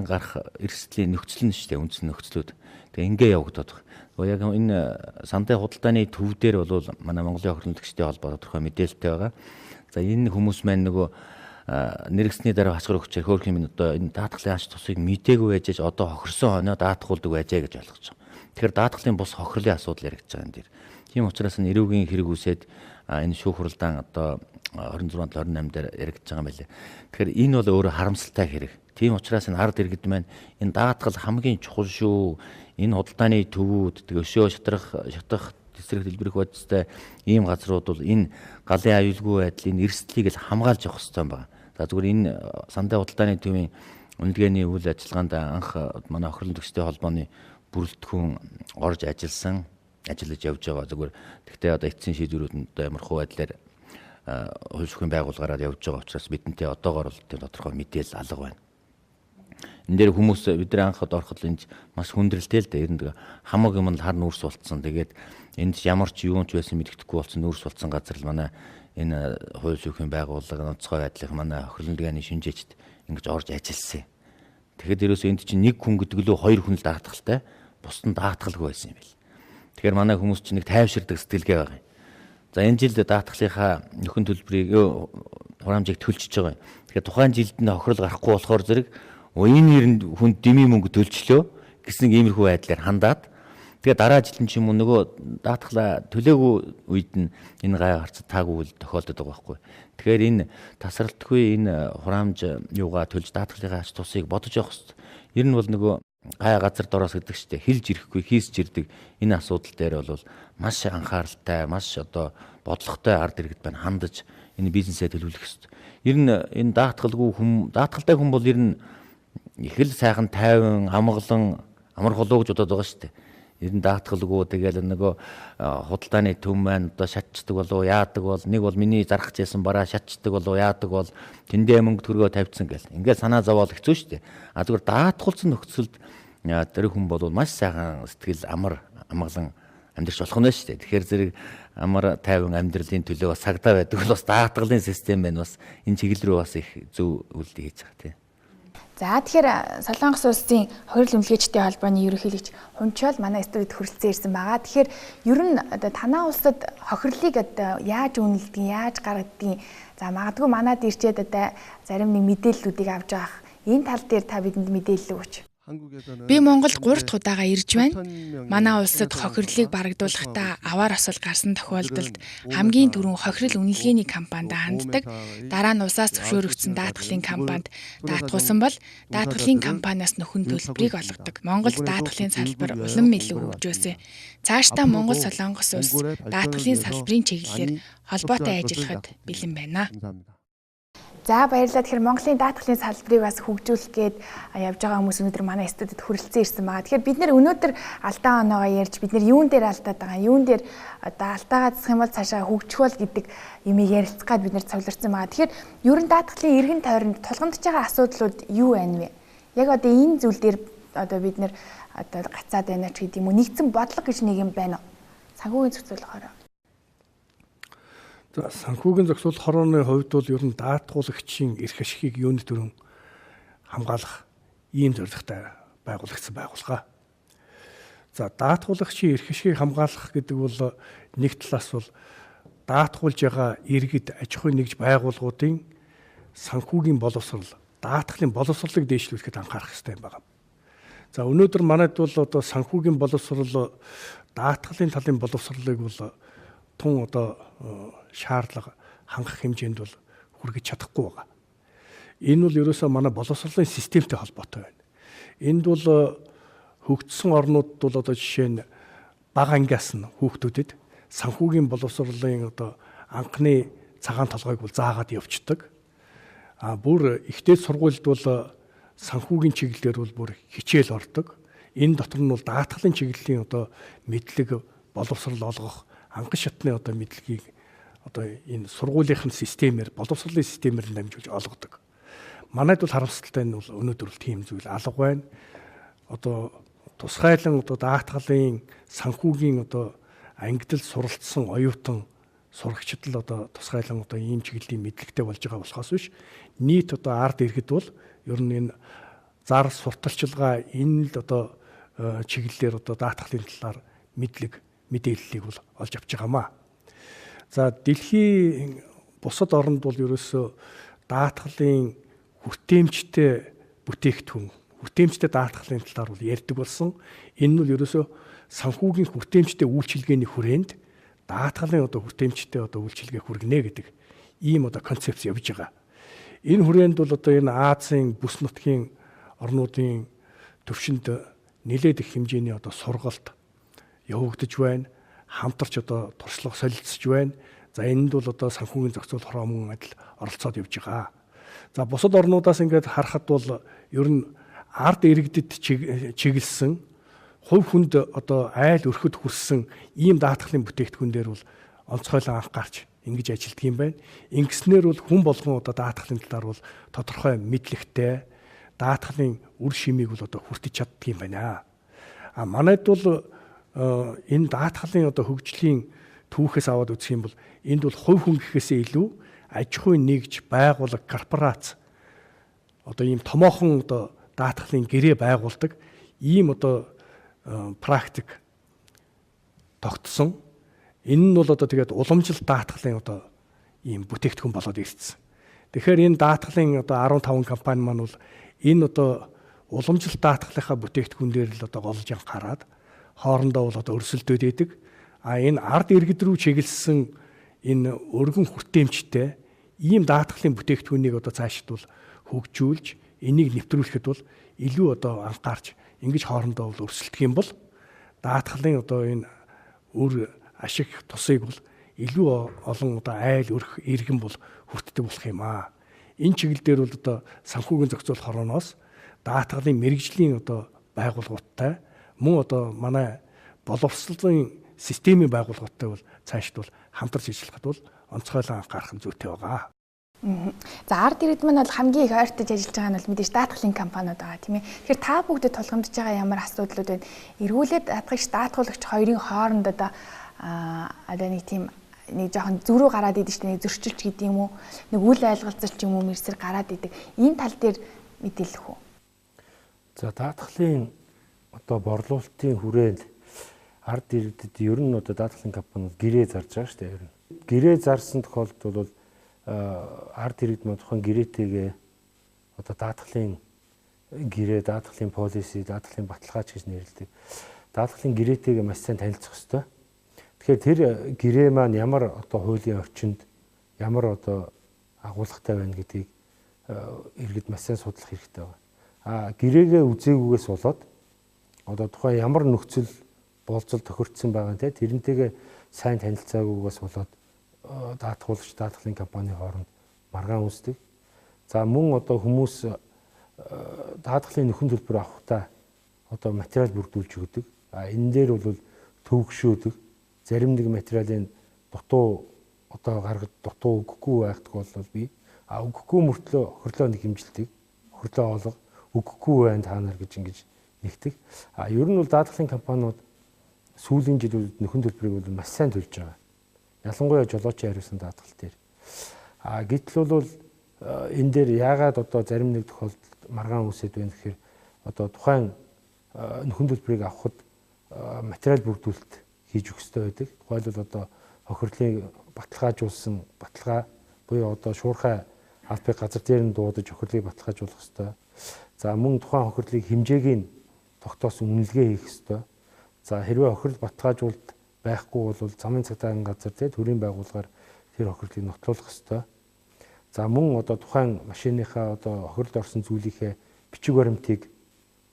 гарах эрсдлийн нөхцөл нь шүү дээ, үндсэн нөхцлүүд. Тэгээ ингээ явагдаад байна. Яг энэ сандын худалдааны төв дээр бол манай Монголын хохирлогчдын холбоо тодорхой мэдээлэлтэй байгаа. За энэ хүмүүс маань нөгөө нэргэсний дараа хасгар өгчээр хөөрхөн минь одоо энэ даатгалын ач тусыг мдээгүй байж одоо хохирсон хоноо даатгуулдаг байжээ гэж ойлгож байгаа. Тэгэхээр даатгалын бус хохирлын асуудал яригдж байгаа энэ дээр. Тийм учраас энэ эрүүгийн хэрэг үсээд энэ шүүх хуралдаан одоо 26-28 дээр яригдж байгаа юм байна. Тэгэхээр энэ бол өөрөө харамсалтай хэрэг. Тийм учраас энэ ард иргэд маань энэ даатгал хамгийн чухал шүү. Энэ худалдааны төвүүд тэгээ өшөө шатах тэсрэг дэлбэрэх бодистой ийм газрууд бол энэ галын аюулгүй байдлын эрсдлийг л хамгаалж явах хэрэгтэй юм байна. За зүгээр энэ сандын худалдааны төвийн үнэлгээний үйл ажиллагаанд анх манай хохирлогчдын холбооны бүрэлдэхүүн орж ажиллаж явж байгаа. Зүгээр тэгтээ одоо эцсийн шийдвэрүүд нь ямар хуу байдлаар хууль шүүхийн байгууллагаараа явж байгаа учраас бидэнтэй одоогоор л тодорхой мэдээлэл алга байна. Энэ дээр хүмүүс бид нар анхад ороход энд маш хүндрэлтэй л дээ. Ер нь хамаг юм л хар нүүрс болцсон. Тэгээд энд ямар ч юун ч байсан мэддэхгүй болсон нүүрс болцсон газар л манай энэ хууль шүүхийн байгууллага онцгой байдлах манай хохирлогчдын шинжээчд ингэж орж ажилласан. Тэгэхэд ерөөсөө энд чинь нэг хүн гэдэг лөө хоёр хүн л даатгалтай, бусд нь даатгалгүй байсан юм байл. Тэгэхээр манай хүмүүс чинь нэг тайвширдаг сэтгэлгээ байгаа юм. За энэ жилд даатгалынхаа нөхөн төлбөрийг хураамжийг төлчихөж байгаа юм. Тэгэхээр тухайн жилд нь хохирол гарахгүй болохоор зэрэг энэ хүнд дэмий мөнгө төлчлөө гэсэн иймэрхүү байдлаар хандаад тэгээ дараа жил нь ч юм уу нөгөө даатгалаа төлөөгүй үед нь энэ гай гарцад таагүй үйл тохиолдод байгаа байхгүй. Тэгэхээр энэ тасралтгүй энэ хураамж юугаа төлж даатгалынхаа ач тусыг бодож явах хэрэгтэй. Ер нь бол нөгөө гай газар дороос гэдэг чтэй хилж ирэхгүй хийсч ирдэг энэ асуудал дээр бол маш анхааралтай, маш одоо бодлоготой ард иргэд байна хандаж энэ бизнесээ төлөвлөх ёстой. Ер нь энэ даатгалтай хүн бол ер нь их л сайхан тайван, амгалан, амар хулуу гэж бодоод байгаа шүү дээ. Ер нь даатгалгүй тэгэл нөгөө худалдааны төв маань одоо шатчдаг болов яадаг бол нэг бол миний зарах гэсэн бараа шатчдаг болов яадаг бол тэндээ мөнгө төгрөгөө тавьчихсан гэл. Ингээд санаа зовоол хэцүү шүү дээ. А зүгээр даатгалсан нөхцөлд тэр хүн бол маш сайхан сэтгэл амгалан амьдрч болох нь шүү дээ. Тэгэхээр зэрэг амар тайван амьдралын төлөө бас сагдаа байдаг бол бас даатгалын систем байна бас энэ чиглэл рүү бас их зөв үйлдэл хийж байгаа тийм. За тэгэхээр Солонгос улсын хохирол өмлөгчтэй холбооны ерөнхийлөгч Хунчаал манай студид хүрэлцэн ирсэн байгаа. Тэгэхээр ер нь одоо танаа улсад хохирлыг одоо яаж үнэлдэг, яаж гаргадгийг за магадгүй манад ирчээд одоо зарим нэг мэдээллүүдийг авч авах энэ тал дээр та бидэнд мэдээлэл өгөөч. Би Монголд 3 дахь удаага ирж байна. Манай улсад хохирлыг барагдуулахдаа аваар осол гарсан тохиолдолд хамгийн түрүүн хохирол үнэлгээний компанид ханддаг. Дараа нь усаас зөвшөөрөгдсөн даатгалын компанид даатгуулсан бол даатгалын компаниас нөхөн төлбөрийг олгодог. Монголд даатгалын салбар улам илүү хөгжөөсэй. Цаашдаа Монгол Солонгос улс даатгалын салбарын чиглэлээр холбоотой ажиллахад бэлэн байна. За баярлалаа. Тэгэхээр Монголын даатгалын салбарыг бас хөгжүүлэх гээд явж байгаа хүмүүс өнөөдөр манай студид хүрэлцэн ирсэн байгаа. Тэгэхээр бид нэр өнөөдөр алдаа оноогоо ярьж бид нэр юун дээр алдаад байгаа, юун дээр одоо алдаагаа засах юм бол цаашаа хөгжих бол гэдэг юмыг ярилцгаад бид нэр цовлорсон байгаа. Тэгэхээр ер нь даатгалын эргэн тойронд тулгамдж байгаа асуудлууд юу байна вэ? Яг одоо энэ зүйл дээр одоо бид нэр одоо гацаад байна ч гэдэг юм уу, нэгдсэн бодлого гэж нэг юм байна уу? Санхүүгийн зохицуулах хороо. Санхүүгийн зохицуулах хорооны хувьд бол ер нь даатгуулагчийн эрх ашигыг юуны төрөн хамгаалах ийм зорилготой байгуулагдсан байгууллага. За даатгуулагчийн эрх ашигыг хамгаалах гэдэг бол нэг талаас бол даатгуулж байгаа иргэд аж ахуйн нэгж байгууллагуудын санхүүгийн боловсрол, даатгалын боловсролыг дээшлүүлэхэд анхаарах хэрэгтэй юм байна. За өнөөдөр манайд бол одоо санхүүгийн боловсрол, даатгалын талын боловсролыг бол тун одоо шаардлага хангах хэмжээнд бол хүргэж чадахгүй байгаа. Энэ бол ерөөсөө манай боловсролын системтэй холбоотой байна. Энд бол хөгжсөн орнуудад бол одоо жишээ нь бага ангиас нь хүүхдүүдэд санхүүгийн боловсролын одоо анхны цагаан толгойг бол заагаад явцдаг. Бүр ихтэй сургуульд бол санхүүгийн чиглэлээр бол бүр хичээл ордог. Энэ дотор нь бол даатгалын чиглэлийн одоо мэдлэг боловсрол олгох анган шатны одоо мэдлэгийг одоо энэ сургуулийн системээр боловсролын системээр дамжуулж олгодог. Манайд бол харамсалтай нь бол өнөөдөр бол тийм зүйл алга байна. Одоо тусгайлан одоо даатгалын санхүүгийн одоо ангидал суралцсан оюутан сурагчид л одоо тусгайлан одоо ийм чиглэлийн мэдлэгтэй болж байгаа болохоос биш нийт одоо ард иргэд бол ер нь энэ зар сурталчилгаа энэ л одоо чиглэлээр одоо даатгалын талаар мэдээллийг бол олж авч байгаамаа. За дэлхийн бусад оронд бол ерөөсөө даатгалын хүртээмжтэй бүтээгдэхүүн, хүртээмжтэй даатгалын талаар бол ярьдаг болсон. Энэ нь бол ерөөсөө санхүүгийн хүртээмжтэй үйлчилгээний хүрээнд даатгалын одоо хүртээмжтэй одоо үйлчилгээ хүргэнэ гэдэг ийм одоо концепц явж байгаа. Энэ хүрээнд бол одоо энэ Азийн бүс нутгийн орнуудын төвшөнд нэлээд их хэмжээний одоо сургалт явагдаж байна. Хамтарч одоо туршлага солилцож байна. За энэнд бол одоо санхүүгийн зохицуулах хороо мөн адил оролцоод явж байгаа. За бусад орнуудаас ингээд харахад бол ер нь ард иргэдэд чиглэсэн хувь хүнд одоо айл өрхөд хүрсэн ийм даатгалын бүтээгдэхүүн дээр бол онцгойлон анх гарч ингэж ажилладаг юм байна. Ингэснээр бол хүн болгон одоо даатгалын талаар бол тодорхой мэдлэгтэй даатгалын үр шимийг бол одоо хүртэж чаддаг юм байна. Манайд бол энэ даатгалын одоо хөгжлийн түүхээс аваад үзэх юм бол энд бол хувь хүн гэхээсээ илүү аж ахуйн нэгж байгууллага корпорац одоо ийм томоохон одоо даатгалын гэрээ байгуулдаг ийм одоо практик тогтсон. Энэ нь бол одоо тэгээд уламжлалт даатгалын одоо ийм бүтээгдэхүүн болоод ирсэн. Тэгэхээр энэ даатгалын одоо 15 компани маань бол энэ одоо уламжлалт даатгалынхаа бүтээгдэхүүн дээр л одоо голж анхаарад хоорондоо бол одоо өрсөлдөд идэг. Энэ ард иргэд рүү чиглэсэн энэ өргөн хүртээмжтэй ийм даатгалын бүтээгдэхүүнийг одоо цаашд бол хөгжүүлж энийг нэвтрүүлэхэд бол илүү одоо анхаарч ингэж хоорондоо бол өрсөлдөх юм бол даатгалын одоо энэ үр ашиг тусыг бол илүү олон одоо айл өрх иргэн бол хүртдэг болох юм аа. Энэ чиглэл дээр бол одоо санхүүгийн зохицуулах хорооноос даатгалын мэрэгжлийн одоо байгууллагуудтай мөн одоо манай боловсролын системийн байгууллагуудтай бол цаашд бол хамтарч ажиллахад бол онцгойлон анхаарах нь зүйтэй байгаа. За ард иргэд маань бол хамгийн их ойртож ажиллаж байгаа нь бол мэдээж даатгалын компаниуд байгаа тийм ээ. Тэгэхээр та бүгдэд тулгамдж байгаа ямар асуудлууд байна? Эргүүлээд даатгагч даатгуулагч хоёрын хооронд одоо нэг тийм нэг жоохон зөрүү гараад идэв чинь нэг зөрчилч гэдэг юм уу? Нэг үл ойлголцол ч юм уу мэрсэр гараад идэг. Энэ тал дээр мэдээлэх үү? За даатгалын одоо борлуулалтын хүрээнд ард иргэдэд ер нь одоо даатгалын компаниуд гэрээ зарж байгаа шүү дээ. Ер нь гэрээ зарсан тохиолдолд бол ард иргэд маань тухайн гэрээтэйгээ одоо даатгалын гэрээ, даатгалын полиси, даатгалын баталгаач гэж нэрлэдэг. Даатгалын гэрээтэйгээ маш сайн танилцах хэрэгтэй. Тэгэхээр тэр гэрээ маань ямар одоо хуулийн орчинд ямар одоо агуулгатай байна гэдгийг иргэд маш сайн судлах хэрэгтэй байна. Гэрээгээ үзээгүйгээс болоод одоо тухайн ямар нөхцөл болцол тохирцсон байгаа нэ тэрнтэйгээ сайн танилцаагүйгээс болоод даатгуулагч даатгалын компани хооронд маргаан үүсдэг. За мөн одоо хүмүүс даатгалын нөхөн төлбөр авахдаа одоо материал бүрдүүлж өгдөг. Энэ дээр бол төвөгшөөдөг. Зарим нэг материалын дутуу одоо гаргаж дутуу өгөхгүй байх тохиолдол бий. Өгөхгүй мөртлөө охирлоо нэг хэмжилдэг. Охирлоо олго өгөхгүй байна та нар гэж ингэж нэгдэг. Ер нь бол даатгалын компаниуд сүүлийн жилүүдэд нөхөн төлбөрийг бол маш сайн төлж байгаа. Ялангуяа жолоочийн хариуцсан даатгал дээр. Гэтэл бол энэ дээр яагаад одоо зарим нэг тохиолдолд маргаан үүсэт байна гэхээр одоо тухайн нөхөн төлбөрийг авахд материал бүрдүүлэлт хийж өгөх хэрэгтэй байдаг. Тухайлбал одоо охирлыг баталгаажуулсан баталгаа буюу одоо шуурхай албыг газар дээр нь дуудаж охирлыг баталгаажуулах хэрэгтэй. За мөн тухайн охирлыг хэмжээг нь тогтоосон үнэлгээ хийх хэрэгтэй. За хэрвээ охирол баталгаажуулалт байхгүй бол замын цагдаагийн газар дээр төрийн байгууллагаар тэр охирлыг нотлуулах хэрэгтэй. За мөн одоо тухайн машиныхаа одоо охиролд орсон зүйлийнхээ бичиг баримтыг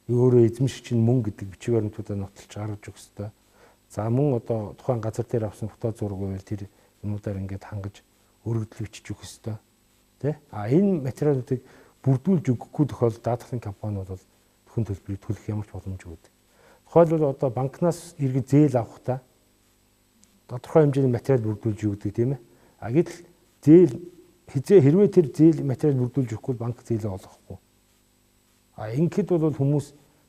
өөрөө эзэмшигч нь мөн гэдэг бичиг баримтуудаа нотолж гаргаж өгөх хэрэгтэй. За мөн одоо тухайн газар дээр авсан фото зураг байвал тэр юмудаар ингээд хангаж өргөдөл бичиж өгөх хэрэгтэй. Тэ? Энэ материалуудыг бүрдүүлж өгөхгүй тохиолдолд даатгалын компаниуд бол нөхөн төлбөрийг төлөх ямар ч боломжгүй байдаг. Тухайлбал одоо банкнаас иргэд зээл авахдаа тодорхой хэмжээний материал бүрдүүлж өгдөг тийм ээ. Гэтэл зээл хэрвээ тэр зээл материал бүрдүүлж өгөхгүй банк зээлээ олохгүй. Ингээд бол хүмүүс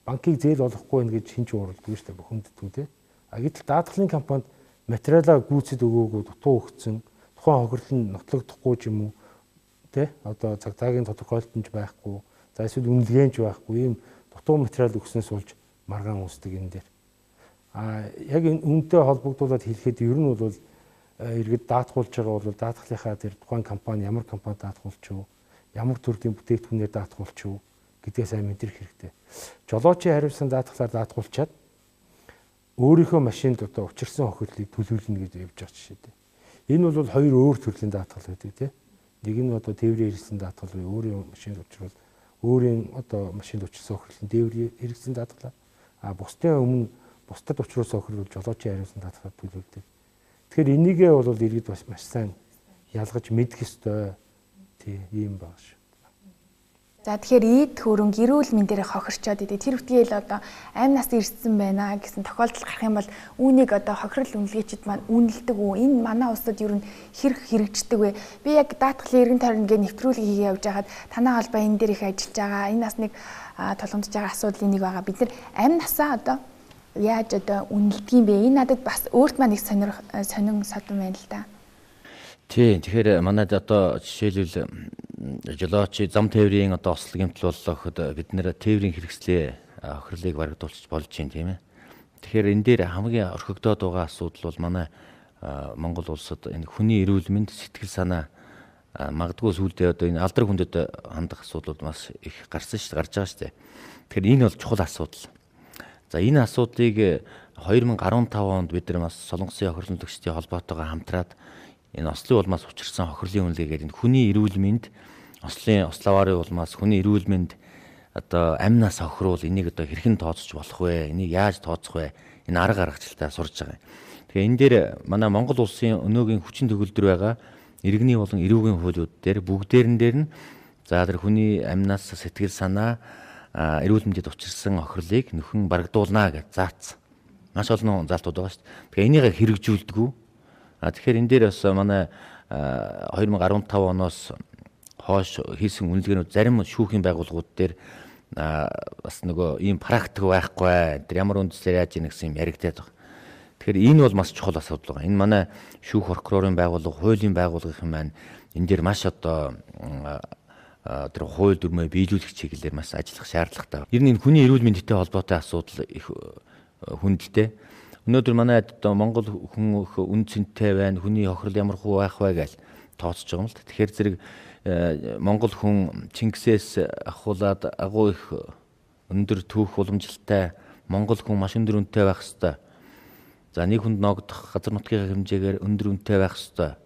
банкыг зээл олохгүй байх гэж хинч уурладаг шүү дээ бохомддгүй тийм. Гэтэл даатгалын компанид материалаа гүйцэд өгөөгүй дутуу өгсөн тухайн хохирол нь нотлогдохгүй ч юм уу тий одоо цагдаагийн тодорхойлолтонч байхгүй за эсвэл үнэлгээч байхгүй ийм дутуу материал өгснөөс болж маргаан үүсдэг энэ дээр. Яг энэ үнэтэй холбогдуулаад хэлэхэд ер нь бол иргэд даатгуулж байгаа бол даатгалынхаа тэр тухайн компани ямар компани даатгуулж юу ямар төрлийн бүтээгдэхүүнээр даатгуулж юу гэдгээ сайн мэдрэх хэрэгтэй. Жолоочийн хариуцсан даатгалаар даатгуулчаад өөрийнхөө машинд одоо учирсан охирлыг төлөвлөнө гэж явж байгаа жишээ дээ. Энэ бол хоёр өөр төрлийн даатгал байдаг тийм. Нэг нь одоо тээврийн хэрэгсэн даатгал буюу өөрийн машинд учруулах өөрийн одоо машинд учирсан охирлын тээврийн хэрэгсэн даатгалаа. Бусдын өмнө бусдад учруулсан охирол жолоочийн хариуцсан даатгалаар төлөвлөдөг. Тэгэхээр энийгээ бол иргэд бас маш сайн ялгаж мэдэх ёстой. Тийм юм байна шүү. За тэгэхээр ийд хөрөнгө эрүүл мэндээр хохирчоод идэг тэр үтгээл одоо амь нас ирсэн байна гэсэн тохиолдол гарах юм бол үүнийг одоо хохирол үнэлгээчид маань үнэлдэг үү? Энэ манай улсад ер нь хэрэгждэг вэ? Би яг даатгалын эргэн тойрон гээ нэвтрүүлэг хийгээ явж байхад танай холбоо энэ дээр их ажиллаж байгаа. Энэ нас нэг тулгамдж байгаа асуудлын нэг байгаа. Бид нар амь насаа одоо яаж одоо үнэлдэг юм бэ? Энэ надад бас өөрт маань их сонин содон байна л да. Тийм. Тэгэхээр манайд одоо жишээлбэл жолооч зам тээврийн одоо ослог гэмтэл боллоо бид нэр тээврийн хэрэгслээ охирлыг барагдуулж болж байна тийм ээ. Тэгэхээр энэ дээр хамгийн орхигдоод байгаа асуудал бол манай Монгол улсад энэ хүний эрүүл мэнд сэтгэл санаа магадгүй сүүлдээ одоо энэ алдраг хүндэд хандах асуудлууд маш их гарч байгаа шүү дээ. Тэгэхээр энэ бол чухал асуудал. За энэ асуудлыг 2015 онд бид нар бас Солонгосын охирлын төгсдийн холбоотойгоо хамтраад энэ ослын улмаас учирсан охирлын үнэлгээгээр энэ хүний эрүүл мэнд ослын ословарын улмаас хүний эрүүл мэнд одоо амнаас охируул энийг одоо хэрхэн тооцож болох вэ? Энийг яаж тооцох вэ? Энэ арга аргачлалтаа сурж байгаа юм. Тэгэхээр энэ дээр манай Монгол улсын өнөөгийн хүчин төгөлдөр байгаа иргэний болон эрүүгийн хуулиуд дээр бүгдээрэн дээр нь за тэр хүний амнаас сэтгэл санаа эрүүл мэндэд учирсан охирлыг нөхөн барагдуулнаа гэж заасан. Маш олон залтууд байгаа шүү дээ. Тэгэхээр энийг хэрэгжүүлдэг. Тэгэхээр энэ дээр бас манай 2015 оноос хойш хийсэн үнэлгээнүүд зарим шүүхийн байгууллагууд дээр бас нөгөө ийм практик байхгүй. Тэр ямар үндслээр яаж ийн гэсэн юм яригдаад байгаа. Тэгэхээр энэ бол маш чухал асуудал байна. Энэ манай шүүх прокурорын байгууллага, хуулийн байгууллагын маань энэ дээр маш одоо тэр хууль дүрмээ биелүүлэх чиглэлээр маш ажиллах шаардлагатай. Ер нь энэ хүний эрүүл мэндтэй холбоотой асуудал их хүндэлтэй. Өнөөдөр манай одоо Монгол хүн үн цэнтэй байна, хүний хохирол ямар хуу байх вэ гэж тооцож байгаа юм л. Тэгэхээр зэрэг Монгол хүн Чингисээс ахуулаад агуу их өндөр түүх уламжлалтай Монгол хүн маш өндөр үнэтэй байх ёстой. За нэг хүнд ногдох газар нутгийн хэмжээгээр өндөр үнэтэй байх ёстой.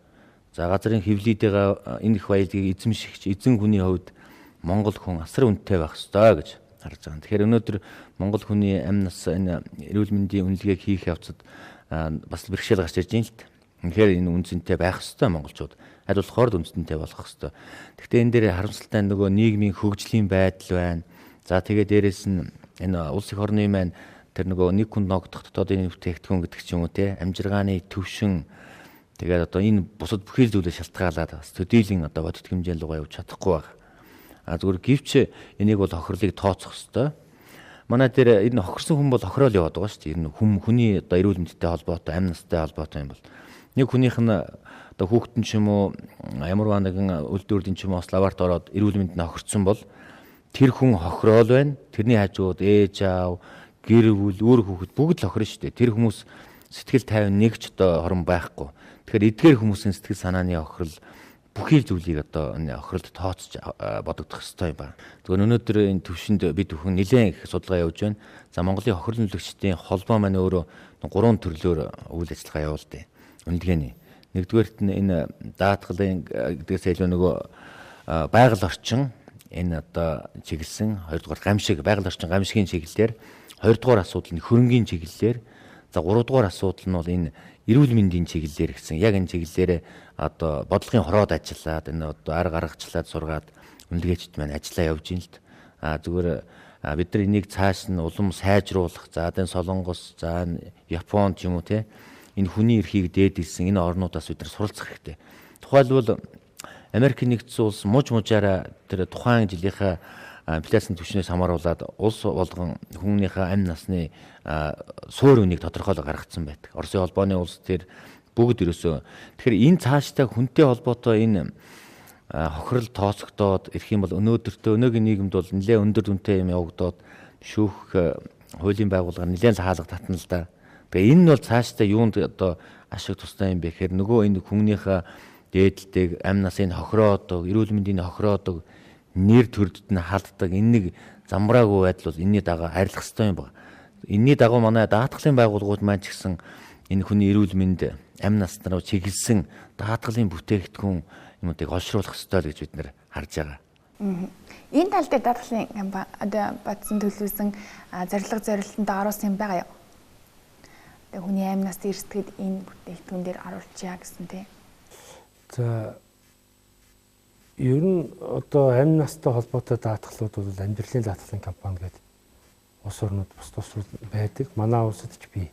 За газрын хөвлөдөө энэ их баялагийг эзэмшигч эзэн хүний хувьд Монгол хүн асар үнэтэй байх ёстой гэж харж байгаа. Тэгэхээр өнөөдөр Монгол хүний амь нас энэ эрүүл мэндийн үнэлгээг хийх явцад бас бэрхшээл гарч ирж байна л та. Тэгэхээр энэ үнцэнтэй байх ёстой монголчууд. Аль болохоор үнцэнтэй болох ёстой. Гэхдээ энэ дээр харамсалтай нөгөө нийгмийн хөгжлийн байдал байна. За тэгээ дээрэс нь энэ улс их орны маань тэр нөгөө нэг хүнд ногдох дотоодын бүтээгдэхүүн гэдэг ч юм уу те амжиргааны төвшин тэгээд одоо энэ бусад бүхий зүйлээ шалтгаалаад бас төдийлөн одоо бодит хэмжээнд руугаа явж чадахгүй байна. Зүгээр гэвч энийг бол хохирлыг тооцох ёстой. Манай дээр энэ хохирсон хүн бол хохироол яваад байгаа шүү дээ. Энэ хүний одоо эрүүл мэндтэй холбоотой, амь настай холбоотой юм бол нэг хүнийх нь одоо хүүхдэн ч юм уу ямар нэгэн үлдүүрдийн ч юм уу лаварт ороод эрүүл мэнд нь хохирцсон бол тэр хүн хохироол байна. Тэрний хажууд ээж аав, гэр бүл, өөр хүүхэд бүгд л хохирно шүү дээ. Тэр хүмүүс сэтгэл тайван нэг ч одоо хорон байхгүй. Тэгэхээр эдгээр хүмүүсийн сэтгэл санааны хохирол бүхий зүйлийг одоо энэ охирлд тооцож бодогдох ёстой юм байна. Зөвхөн өнөөдөр энэ төвшөнд бид бүхэн нэлээд их судалгаа явуулж байна. За Монголын хохирол нөлөөлөгчдийн холбоо маань өөрөө 3 төрлөөр үйл ажиллагаа явуулдаг. Үнэлгээний. Нэгдүгээрт нь энэ даатгалын гэдгээс илүү нөгөө байгаль орчин энэ одоо чиглэсэн, хоёрдугаар гамшиг, байгаль орчин гамшигын чиглэлээр, хоёрдугаар асуудал нь хөрөнгийн чиглэлээр, за гуравдугаар асуудал нь бол энэ эрүүл мэндийн чиглэлээр гэсэн. Яг энэ чиглэлээр одоо бодлогын хороод ажиллаад энэ одоо арга аргачлаад сургаад үнэлгээчд маань ажиллаа явж ин л. Зүгээр бид нар энийг цааш нь улам сайжруулах, за энэ Солонгос, за Японд ч юм уу те энэ хүний эрхийг дээдэлсэн энэ орнуудаас бид нар суралцах хэрэгтэй. Тухайлбал Америк нэгдсэн улс мужаараа тэр тухайн жилийнхаа инфляцийн түвшнээс хамааруулаад улс болгон хүмүүнийхээ амь насны суур үнийг тодорхойлоо гаргацсан байдаг. Оросын холбооны улс тэр бүгд ерөөсөө тэгэхээр энэ цаашдаа хүнтэй холбоотой энэ хохирол тооцогдоод ирэх юм бол өнөөгийн нийгэмд бол нэлээд өндөр дүнтэй юм явагдаад шүүх хуулийн байгууллага нэлээд хаалга татна л да. Тэгээ энэ нь бол цаашдаа юунд одоо ашиг тустай юм бэ гэхээр нөгөө энэ хүмүүнийхээ дээдэлтэйг амь насын хохироодог, эрүүл мэндийн хохироодог нэр төрдөд нь халддаг энэ нэг замбраагүй байдал бол энэний дагуу арилах ёстой юм байна. Энэний дагуу манай даатгалын байгууллагууд маань ч гэсэн энэ хүний эрүүл мэнд амь насны руу чиглэсэн даатгалын бүтээгдэхүүн юмуудыг олшруулах ёстой л гэж бид нэр харж байгаа. Энэ тал дээр даатгалын одоо бодсон төлөвлөсөн зорилго зорилтонд оруулсан юм байгаа юу? Тэгээ хүний амь насны эрсдэгэд энэ бүтээгдэхүүн дээр оруулчихъя гэсэн тийм. За ер нь одоо амь настай холбоотой даатгалууд бол амьдралын даатгалын компани гэдэг улс орнууд бус тусрал байдаг. Манай улсад ч бий.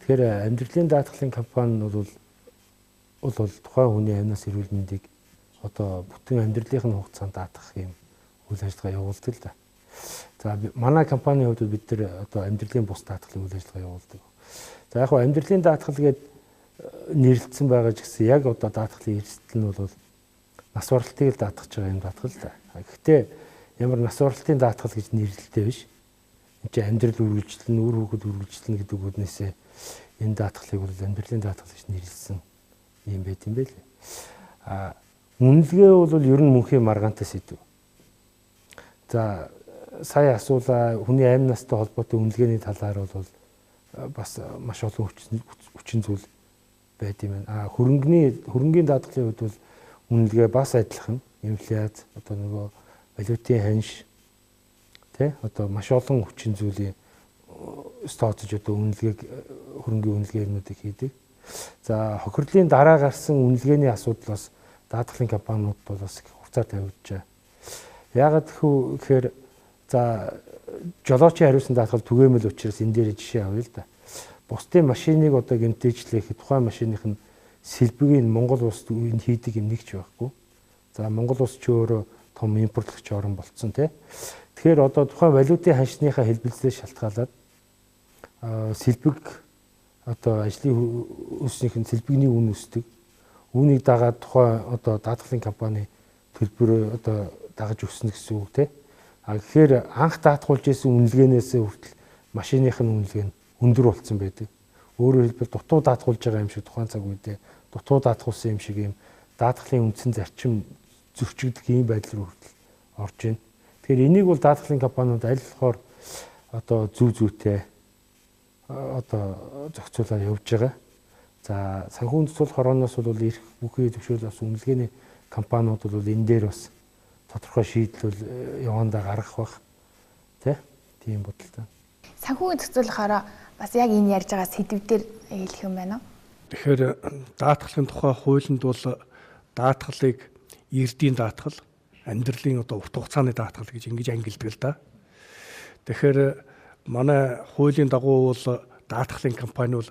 Тэгэхээр амьдралын даатгалын компани бол тухайн хүний амь нас эрүүл мэндийг одоо бүтэн амьдралын хугацаанд даатгах юм үйл ажиллагаа явуулдаг л да. За манай компанийн хувьд бид нар одоо амьдралын бус даатгалын үйл ажиллагаа явуулдаг. За яг хөө амьдралын даатгал гэдэг нэрлэгдсэн байгаа ч гэсэн яг одоо даатгалын эрсдэл нь бол нас баралтыг л даатгах байгаа юм даатгал да. Гэхдээ ямар нас баралтын даатгал гэж нэрлэлтэй биш. Энд чинь амьдрал үргэлжлэн, үр хөвгөд үргэлжлэн гэдэг үгнээсээ энэ даатгалыг бол амьдралын даатгал гэж нэрлсэн юм байт юм бэ лээ. Үнэлгээ бол ер нь мөнхийн маргаантай сэдв. За сая асуулаа хүний амь настай холбоотой үнэлгээний талаар бол бас маш олон хүчин зүйл байт юм байна. Хөрөнгийн даатгалын хувьд бол үнэлгээ бас адилхан инфляц одоо нөгөө валютын ханш Тэ одоо маш олон хүчин зүйлийн тооцож одоо үнэлгээг хөрөнгөний үнэлгээнүүдийг хийдэг. За хохирлын дараа гарсан үнэлгээний асуудал бас даатгалын компаниуд бол бас хугацаа тавьжээ. Яагаад гэхээр за жолоочийн хариуцсан даатгал түгээмэл учраас энэ дээр жишээ авъя л да. Бусдын машиныг одоо гэмтээчлэх тухайн машиных нь сэлбэгийг Монгол улсад хийдэг юм нэг ч байхгүй. За Монгол улс ч өөрөө том импортлогч орн болцсон тий. Тэгэхээр одоо тухайн валютын ханшныхаа хэлбэлзлээс шалтгаалаад сэлбэг одоо ажлын үснийх нь сэлбэгний үн өсдөг. Үүнийг дагаад тухайн одоо даатгалын компани төлбөрөө одоо дагаж өгсөн гэсэн үг тий. Тэгэхээр анх даатгуулж исэн үнэлгээнээс хүртэл машиных нь үнэлгээ нь өндөр болсон байдаг. Өөрөөр хэлбэл дутуу даатгуулж байгаа юм шиг тухайн цаг үедээ дутуу даатгуулсан юм шиг юм даатгалын үндсэн зарчим зөрчигдөх ийм байдал руу хүртэл орж байна. Тэгэхээр энийг бол даатгалын компаниуд аль болохоор одоо зүү зүйтэй одоо зохицуулаад явж байгаа. За санхүүгийн цэцүүл хорооноос бол ирэх бүхий зөвшөөрөл авсан үнэлгээний компаниуд бол энэ дээр бас тодорхой шийдлэл явандаа гаргах бах. Тийм бодолтой. Санхүүгийн зохицуулахаараа бас яг энэ ярьж байгаа сэдв дээр хэлэх юм байна уу? Тэгэхээр даатгалын тухай хуулинд бол даатгалыг эрдийн даатгал, амьдралын одоо урт хугацааны даатгал гэж ингэж ангилдаг л да. Тэгэхээр манай хуулийн дагуу бол даатгалын компани бол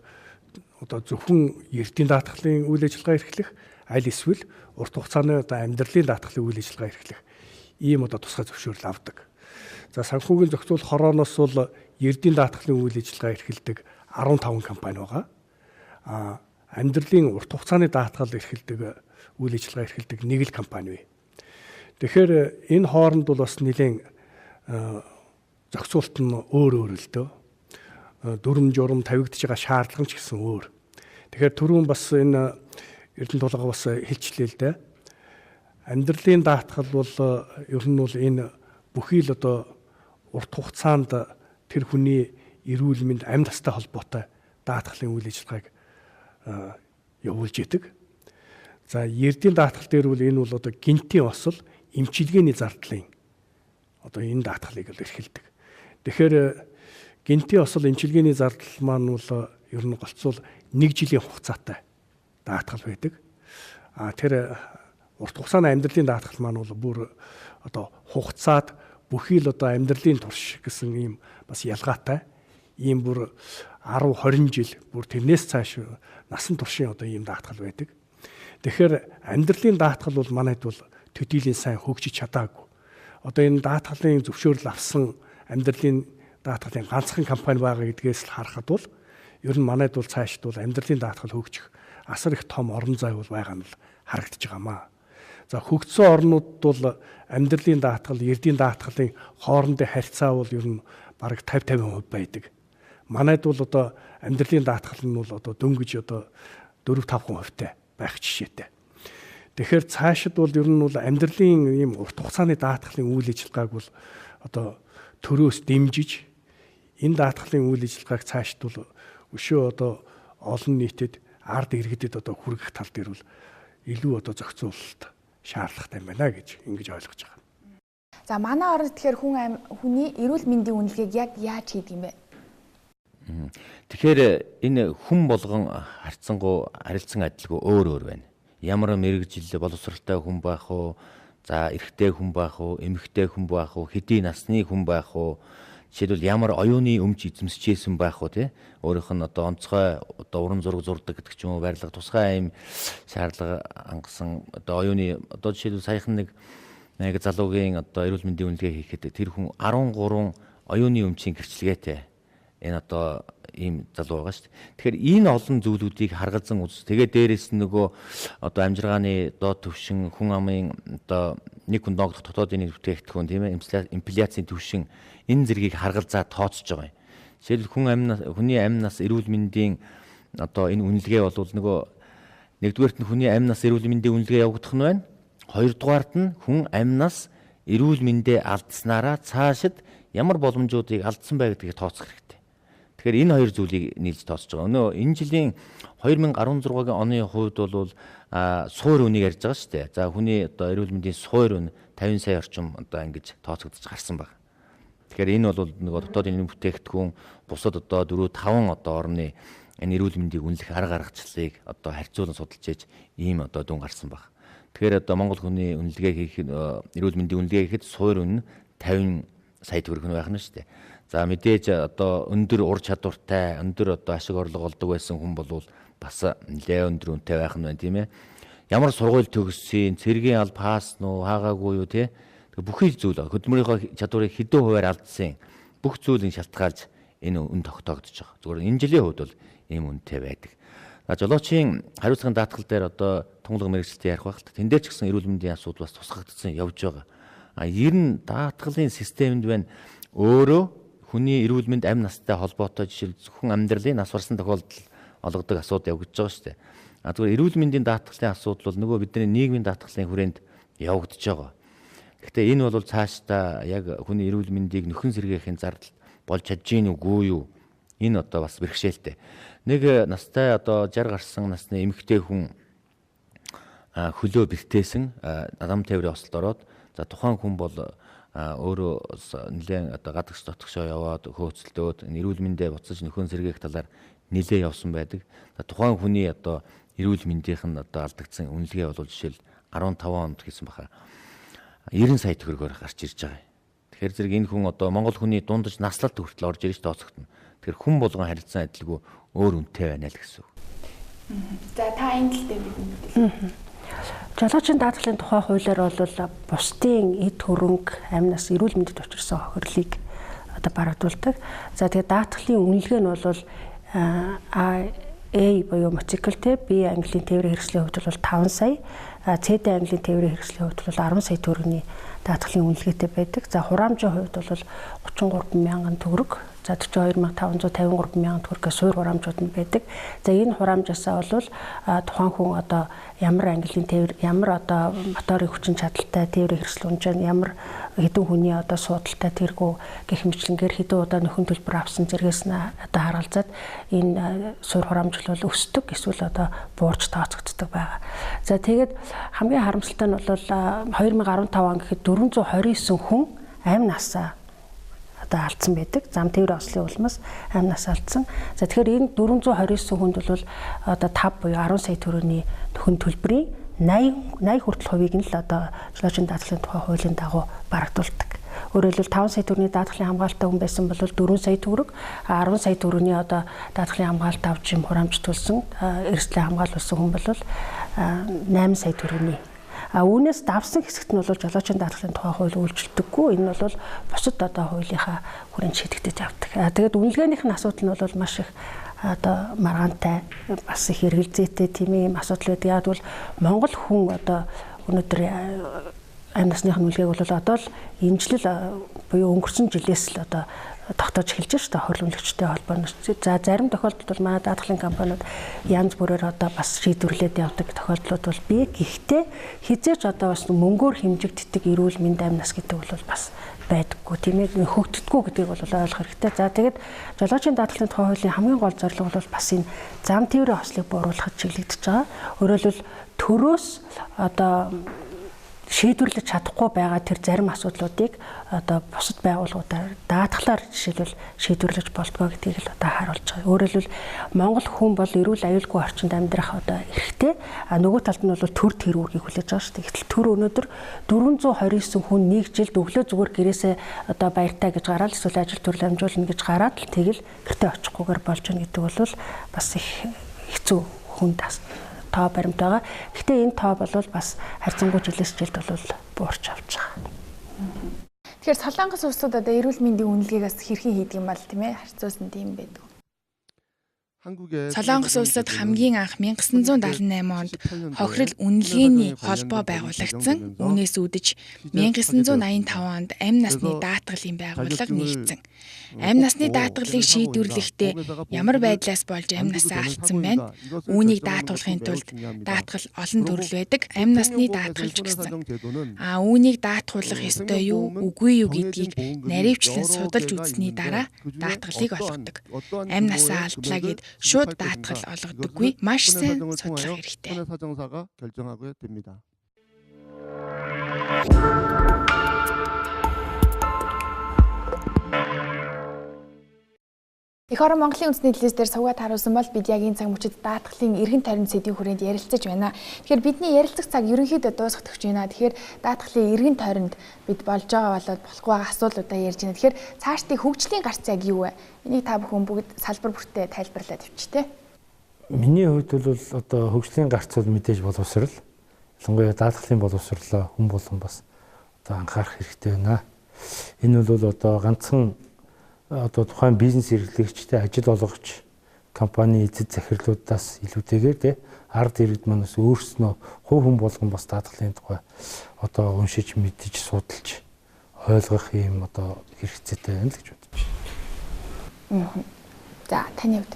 одоо зөвхөн эрдийн даатгалын үйл ажиллагаа эрхлэх, аль эсвэл урт хугацааны одоо амьдралын даатгалын үйл ажиллагаа эрхлэх ийм одоо тусгай зөвшөөрөл авдаг. За санхүүгийн зохицуул хорооноос бол эрдийн даатгалын үйл ажиллагаа эрхэлдэг 15 компани байгаа. Амьдралын урт хугацааны даатгал эрхэлдэг үйл ажиллагаа эрхэлдэг нэг л компани бай. Тэгэхээр энэ хооронд бол бас нэлээд зохицуулт нь өөр л дөө. Дүрм журм тавигдж байгаа шаардлага ч гэсэн өөр. Тэгэхээр түрүүн бас энэ Эрдэнэ тулгаа бас хэлчлээ л дээ. Амьдралын даатгал бол ер нь бол энэ бүхий л одоо урт хугацаанд тэр хүний эрүүл мэнд амь настай холбоотой даатгалын үйл ажиллагааг явуулж идэг. За эрдийн даатгал дээр бол энэ бол одоо гинтийн осол эмчилгээний зардлын одоо энэ даатгалыг л эрхэлдэг. Тэгэхээр гинтийн осол эмчилгээний зардал маань бол ер нь голцвол 1 жилийн хугацаатай даатгал байдаг. Тэр урт хугацааны амьдралын даатгал маань бол бүр одоо хугацаад бүхий л одоо амьдралын турш гэсэн ийм бас ялгаатай. Ийм бүр 10 20 жил бүр тэрнээс цааш насан туршийн одоо ийм даатгал байдаг. Тэгэхээр амьдралын даатгал бол манайд бол төдийлэн сайн хөгжиж чадаагүй. Одоо энэ даатгалын зөвшөөрөл авсан амьдралын даатгалын ганцхан компани байгаа гэдгээс л харахад бол ер нь манайд бол цаашд бол амьдралын даатгал хөгжих асар их том орон зай бол байгаа нь л харагдаж байгаамаа. За хөгжсөн орнууд бол амьдралын даатгал, эрдийн даатгалын хоорондын харьцаа бол ер нь бараг 50-50% байдаг. Манайд бол одоо амьдралын даатгал нь бол одоо дөнгөж одоо 4-5% байх жишээтэй. Тэгэхээр цаашид бол ер нь бол амьдралын ийм урт хугацааны даатгалын үйл ажиллагааг бол одоо төрөөс дэмжиж энэ даатгалын үйл ажиллагааг цаашид бол өшөө одоо олон нийтэд ард иргэдэд одоо хүргэх тал дээр бол илүү одоо зохицуулалт шаардлагатай байна гэж ингэж ойлгож байгаа. За манай орнд тэгэхээр хүний эрүүл мэндийн үнэлгээг яг яаж хийдэг юм бэ? Тэгэхээр энэ хүн болгон харьцангуй харилцан адилгүй өөр байна. Ямар мэрэгжил боловсралтай хүн байх уу, за эрэгтэй хүн байх уу, эмэгтэй хүн байх уу, хэдий насны хүн байх уу, жишээлбэл ямар оюуны өмч эзэмсчээсэн байх уу тий. Өөрийнх нь одоо онцгой одоо уран зураг зурдаг гэдэг ч юм уу барилга тусгай юм шаардлага хангасан одоо оюуны одоо жишээлбэл саяхан нэг залуугийн одоо эрүүл мэндийн үнэлгээ хийхэд тэр хүн 13 оюуны өмчийн гэрчлэгээтэй энэ одоо ийм залуу байгаа шүү дээ. Тэгэхээр энэ олон зүйлүүдийг харгалзан үз. Тэгээд дээрэс нь нөгөө одоо амжиргааны доод түвшин, хүн амын одоо нэг хүн доогдох дотоодын бүтээгдэхүүн тийм ээ, инфляцийн түвшин энэ зэргийг харгалзаа тооцож байгаа юм. Жишээлбэл хүний амь нас эрүүл мэндийн одоо энэ үнэлгээ бол нөгөө нэгдүгээрт нь хүний амь нас эрүүл мэндийн үнэлгээ явагдах нь байна. Хоёрдугаарт нь хүн амь нас эрүүл мэндээ алдснараа цаашид ямар боломжуудыг алдсан бай гэдгийг тооцох хэрэгтэй. Тэгэхээр энэ хоёр зүйлийг нийлж тооцож байгаа. Өнөө энэ жилийн 2016 оны хувьд бол суур үнийг ярьж байгаа шүү дээ. За хүний одоо эрүүл мэндийн суур үн 50 сая орчим одоо ингэж тооцогдож гарсан байна. Тэгэхээр энэ бол нөгөө дотоодын бүтээгдэхүүн бусад одоо 4-5 одоо орны энэ эрүүл мэндийг үнэлэх арга аргачлалыг одоо харьцуулан судалж ээж ийм одоо дүн гарсан баг. Тэгэхээр одоо Монгол хүний үнэлгээ хийх эрүүл мэндийн үнэлгээ хийхэд суур үнэ 50 сая төгрөг байх нь шүү дээ. За мэдээж одоо өндөр ур чадвартай, өндөр одоо ашиг орлого олдог байсан хүн бол бас нэлээд өндөр үнэтэй байх нь байна тийм ээ. Ямар сургууль төгссөн, цэргийн алба хаасан уу, хаагаагүй юу те. Бүхий зүйл хөдөлмөрийнхөө чадварыг хэдэн хувиар алдсан. Бүх зүйлийг шалтгаалж энэ үн тогтоогдож байгаа. Зүгээр энэ жилийн хувьд бол ийм үнэтэй байдаг. Жолоочийн хариуцлагын даатгал дээр одоо тунгалаг мэргэжилтийн ярих байх л та. Тэн дээр ч гэсэн эрүүл мэндийн асуудал бас тусгагдсан явж байгаа. Ер нь даатгалын системд байна өөрөө хүний эрүүл мэнд амь настай холбоотой жишээл зөвхөн амьдралын нас барсан тохиолдол олгодог асуудал явагдаж байгаа шүү дээ. Зүгээр эрүүл мэндийн даатгалын асуудал бол нөгөө бидний нийгмийн даатгалын хүрээнд явагдаж байгаа. Гэхдээ энэ бол цаашдаа яг хүний эрүүл мэндийг нөхөн сэргээхийн зардал болж чадж гин үгүй юу? Энэ одоо бас бэрхшээлтэй. Нэг настай одоо 60 гарсан насны эмэгтэй хүн хөлөө бэртээсэн адам тээврийн осолд ороод за тухайн хүн бол өөрөө нэлээд одоо гадагш дотгошоо яваад хөөцөлдөөд эрүүл мэндээ буцаж нөхөн сэргээх талаар нэлээд явсан байдаг. Тухайн хүний одоо эрүүл мэндийнх нь одоо алдагдсан үнэлгээ бол жишээл 15 онд хийсэн баха 90 сая төгрөгөөр гарч ирж байгаа. Тэгэхээр зэрэг энэ хүн одоо Монгол хүний дундаж наслалт хүртэл орж ирж тооцогдно. Тэгэхээр хүн болгон харилцан адилгүй өөр үнэтэй байна л гэсэн үг. За та энэ тал дээр мэдээлэл. Жолоочийн даатгалын тухай хуулиар бол бусдын эд хөрөнгө амнаас эрүүл мэндэд учирсан хохирлыг одоо барагдуулдаг. За тэгээд даатгалын үнэлгээ нь бол A буюу мотоциклтэй, B английн тээврийн хэрэгслийн хувьд бол 5 сая, C английн тээврийн хэрэгслийн хувьд бол 10 сая төгрөгийн даатгалын үнэлгээтэй байдаг. За хураамжийн хувьд бол 33 мянган төгрөг, за 42553 мянган төгрөгөөр суур хураамжууд нь байдаг. За энэ хураамжаасаа бол тухайн хүн одоо ямар английн тээвэр, ямар одоо моторын хүчин чадалтай тээврийн хэрэгсэл унжаан, ямар хэдэн хүний одоо суудалтай тэргүү гэх мэтлэнгээр хэдэн удаа нөхөн төлбөр авсан зэрэгс нь одоо харгалзаад энэ суур хураамжил бол өсдөг, эсвэл одоо буурч тооцогддог байгаа. За тэгээд хамгийн харамсалтай нь бол 2015 он гэхэд 429 хүн амь насаа одоо алдсан байдаг. Зам тээврийн ослын улмаас амь нас алдсан. За тэгэхээр энэ 429 хүнд бол одоо 5 буюу 10 сая төгрөгийн нөхөн төлбөрийн 80 хүртэл хувийг нь л одоо жолоочийн даатгалын тухай хуулийн дагуу барагдуулдаг. Өөрөөр хэлбэл 5 сая төгрөгийн даатгалын хамгаалалттай хүн байсан бол 4 сая төгрөг, 10 сая төгрөгийн одоо даатгалын хамгаалалт авч юм хураамжтуулсан, эрсдлээ хамгаалуулсан хүн бол 8 сая төгрөгийн. Үүнээс давсан хэсэгт нь бол жолоочийн даатгалын тухай хууль үйлчилдэггүй. Энэ бол бусад одоо хуулийнхаа хүрээнд шийдэгдэж явдаг. Тэгээд үнэлгээнийх нь асуудал нь бол маш их одоо маргаантай, бас их эргэлзээтэй тийм ийм асуудал байдаг. Яг бол Монгол хүн одоо өнөөдөр амь насных нь үлгээг бол одоо л энэ жил буюу өнгөрсөн жилээс л одоо тогтоож эхэлж байна шүү дээ, хурал үнэлэгчтэй холбооноос. За зарим тохиолдолд бол манай даатгалын компаниуд янз бүрээр одоо бас шийдвэрлээд явдаг тохиолдлууд бол бий. Гэхдээ хизээч одоо бас мөнгөөр хэмжигддэг эрүүл мэнд амь нас гэдэг бол бас байдаггүй, тийм ээ, хөгддөггүй гэдгийг бол ойлгох хэрэгтэй. За тэгээд жолоочийн даатгалын тухай хуулийн хамгийн гол зорилго бол бас энэ зам тээврийн ослыг бууруулахад чиглэгдэж байгаа. Өөрөөр хэлбэл төрөөс одоо шийдвэрлэж чадахгүй байгаа тэр зарим асуудлуудыг одоо бусад байгууллагуудаар даатгалаар жишээлбэл шийдвэрлэж болдгоо гэдгийг л одоо харуулж байгаа. Өөрөөр хэлбэл Монгол хүн бол эрүүл аюулгүй орчинд амьдрах одоо эрхтэй. Нөгөө талд нь бол төр тэрүүргийг хүлээж байгаа шүү дээ. Гэтэл төр өнөөдөр 429 хүн нэг жилд өглөө зүгээр гэрээсээ одоо баяртай гэж гараад эсвэл ажил төрөл амжуулна гэж гараад л тэгэл гэртээ очихгүйгээр болж гэнэ гэдэг бол бас их хэцүү хүнд тоо баримт байгаа. Гэхдээ энэ тоо бол бас харьцангуй жилээс жилд бол буурч авч байгаа. Тэгэхээр Солонгос улсууд одоо эрүүл мэндийн үнэлгээгээс хэрхэн хийдэг юм бол тийм ээ, харьцуулсан тийм байдаг. Солонгос улсад хамгийн анх 1978 онд хохирол үнэлгээний холбоо байгуулагдсан. Үүнээс үүдэж 1985 онд амь насны даатгалын байгууллага нэгдсэн. Амь насны даатгалыг шийдвэрлэхдээ ямар байдлаас болж амь насаа алдсан байна? Үүнийг даатгуулахын тулд даатгал олон төрөл байдаг. Амь насны даатгалч гэсэн. Үүнийг даатгуулах ёстой юу, үгүй юу гэдгийг наривчлан судалж үзсний дараа даатгалыг олгодог. Амь насаа алдлаа гэд шууд даатгал олгодоггүй, маш сайн судлах хэрэгтэй. Эх орон Монголын үндэсний телевиз дээр сувгаад харуулсан бол бид яг энэ цаг мөчид даатгалын эргэн тойрон сэдвийн хүрээнд ярилцаж байна. Тэгэхээр бидний ярилцах цаг ерөнхийдөө дуусах төгч байна. Тэгэхээр даатгалын эргэн тойронд бид болж байгаа болоод болохгүй байгаа асуудлуудаа ярьж байна. Тэгэхээр цаашдын хөгжлийн гарц яг юу вэ? Энийг та бүхэн бүгд салбар бүртээ тайлбарлаад өчтөө. Миний хувьд бол одоо хөгжлийн гарц бол мэдээж боловсрал. Ялангуяа даатгалын боловсрлоо хүн болгон бас одоо анхаарах хэрэгтэй байна. Энэ бол одоо ганцхан одоо тухайн бизнес эрхлэгчтэй ажил олгогч компани эзэд захирлуудаас илүүтэйгээр ард иргэд манаас өөрснөө хувь хүн болгон бас даатгалын тухай одоо уншиж мэдж судалж ойлгох юм одоо хэрэгцээтэй байна л гэж бодож байна. За таны хувьд.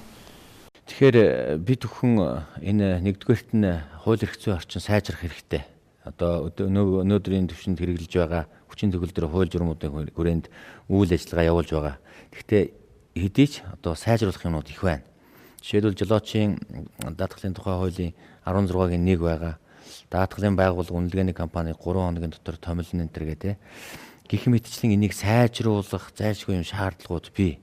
Тэгэхээр бид бүхэн энэ нэгдүгээрт нь хууль эрх зүйн орчин сайжрах хэрэгтэй. Одоо өнөөдрийн түвшинд хэрэгжилж байгаа хүчин төгөлдөр хууль журмуудын хүрээнд үйл ажиллагаа явуулж байгаа. Гэхдээ хэдий ч одоо сайжруулах юмнууд их байна. Жишээлбэл жолоочийн даатгалын тухай хуулийн 16-гийн 1 байгаа. Даатгалын байгууллага үнэлгээний компани 3 хоногийн дотор томилно энэ төр гэдэг. Гэх мэтчлэн энийг сайжруулах зайлшгүй юм шаардлагууд бий.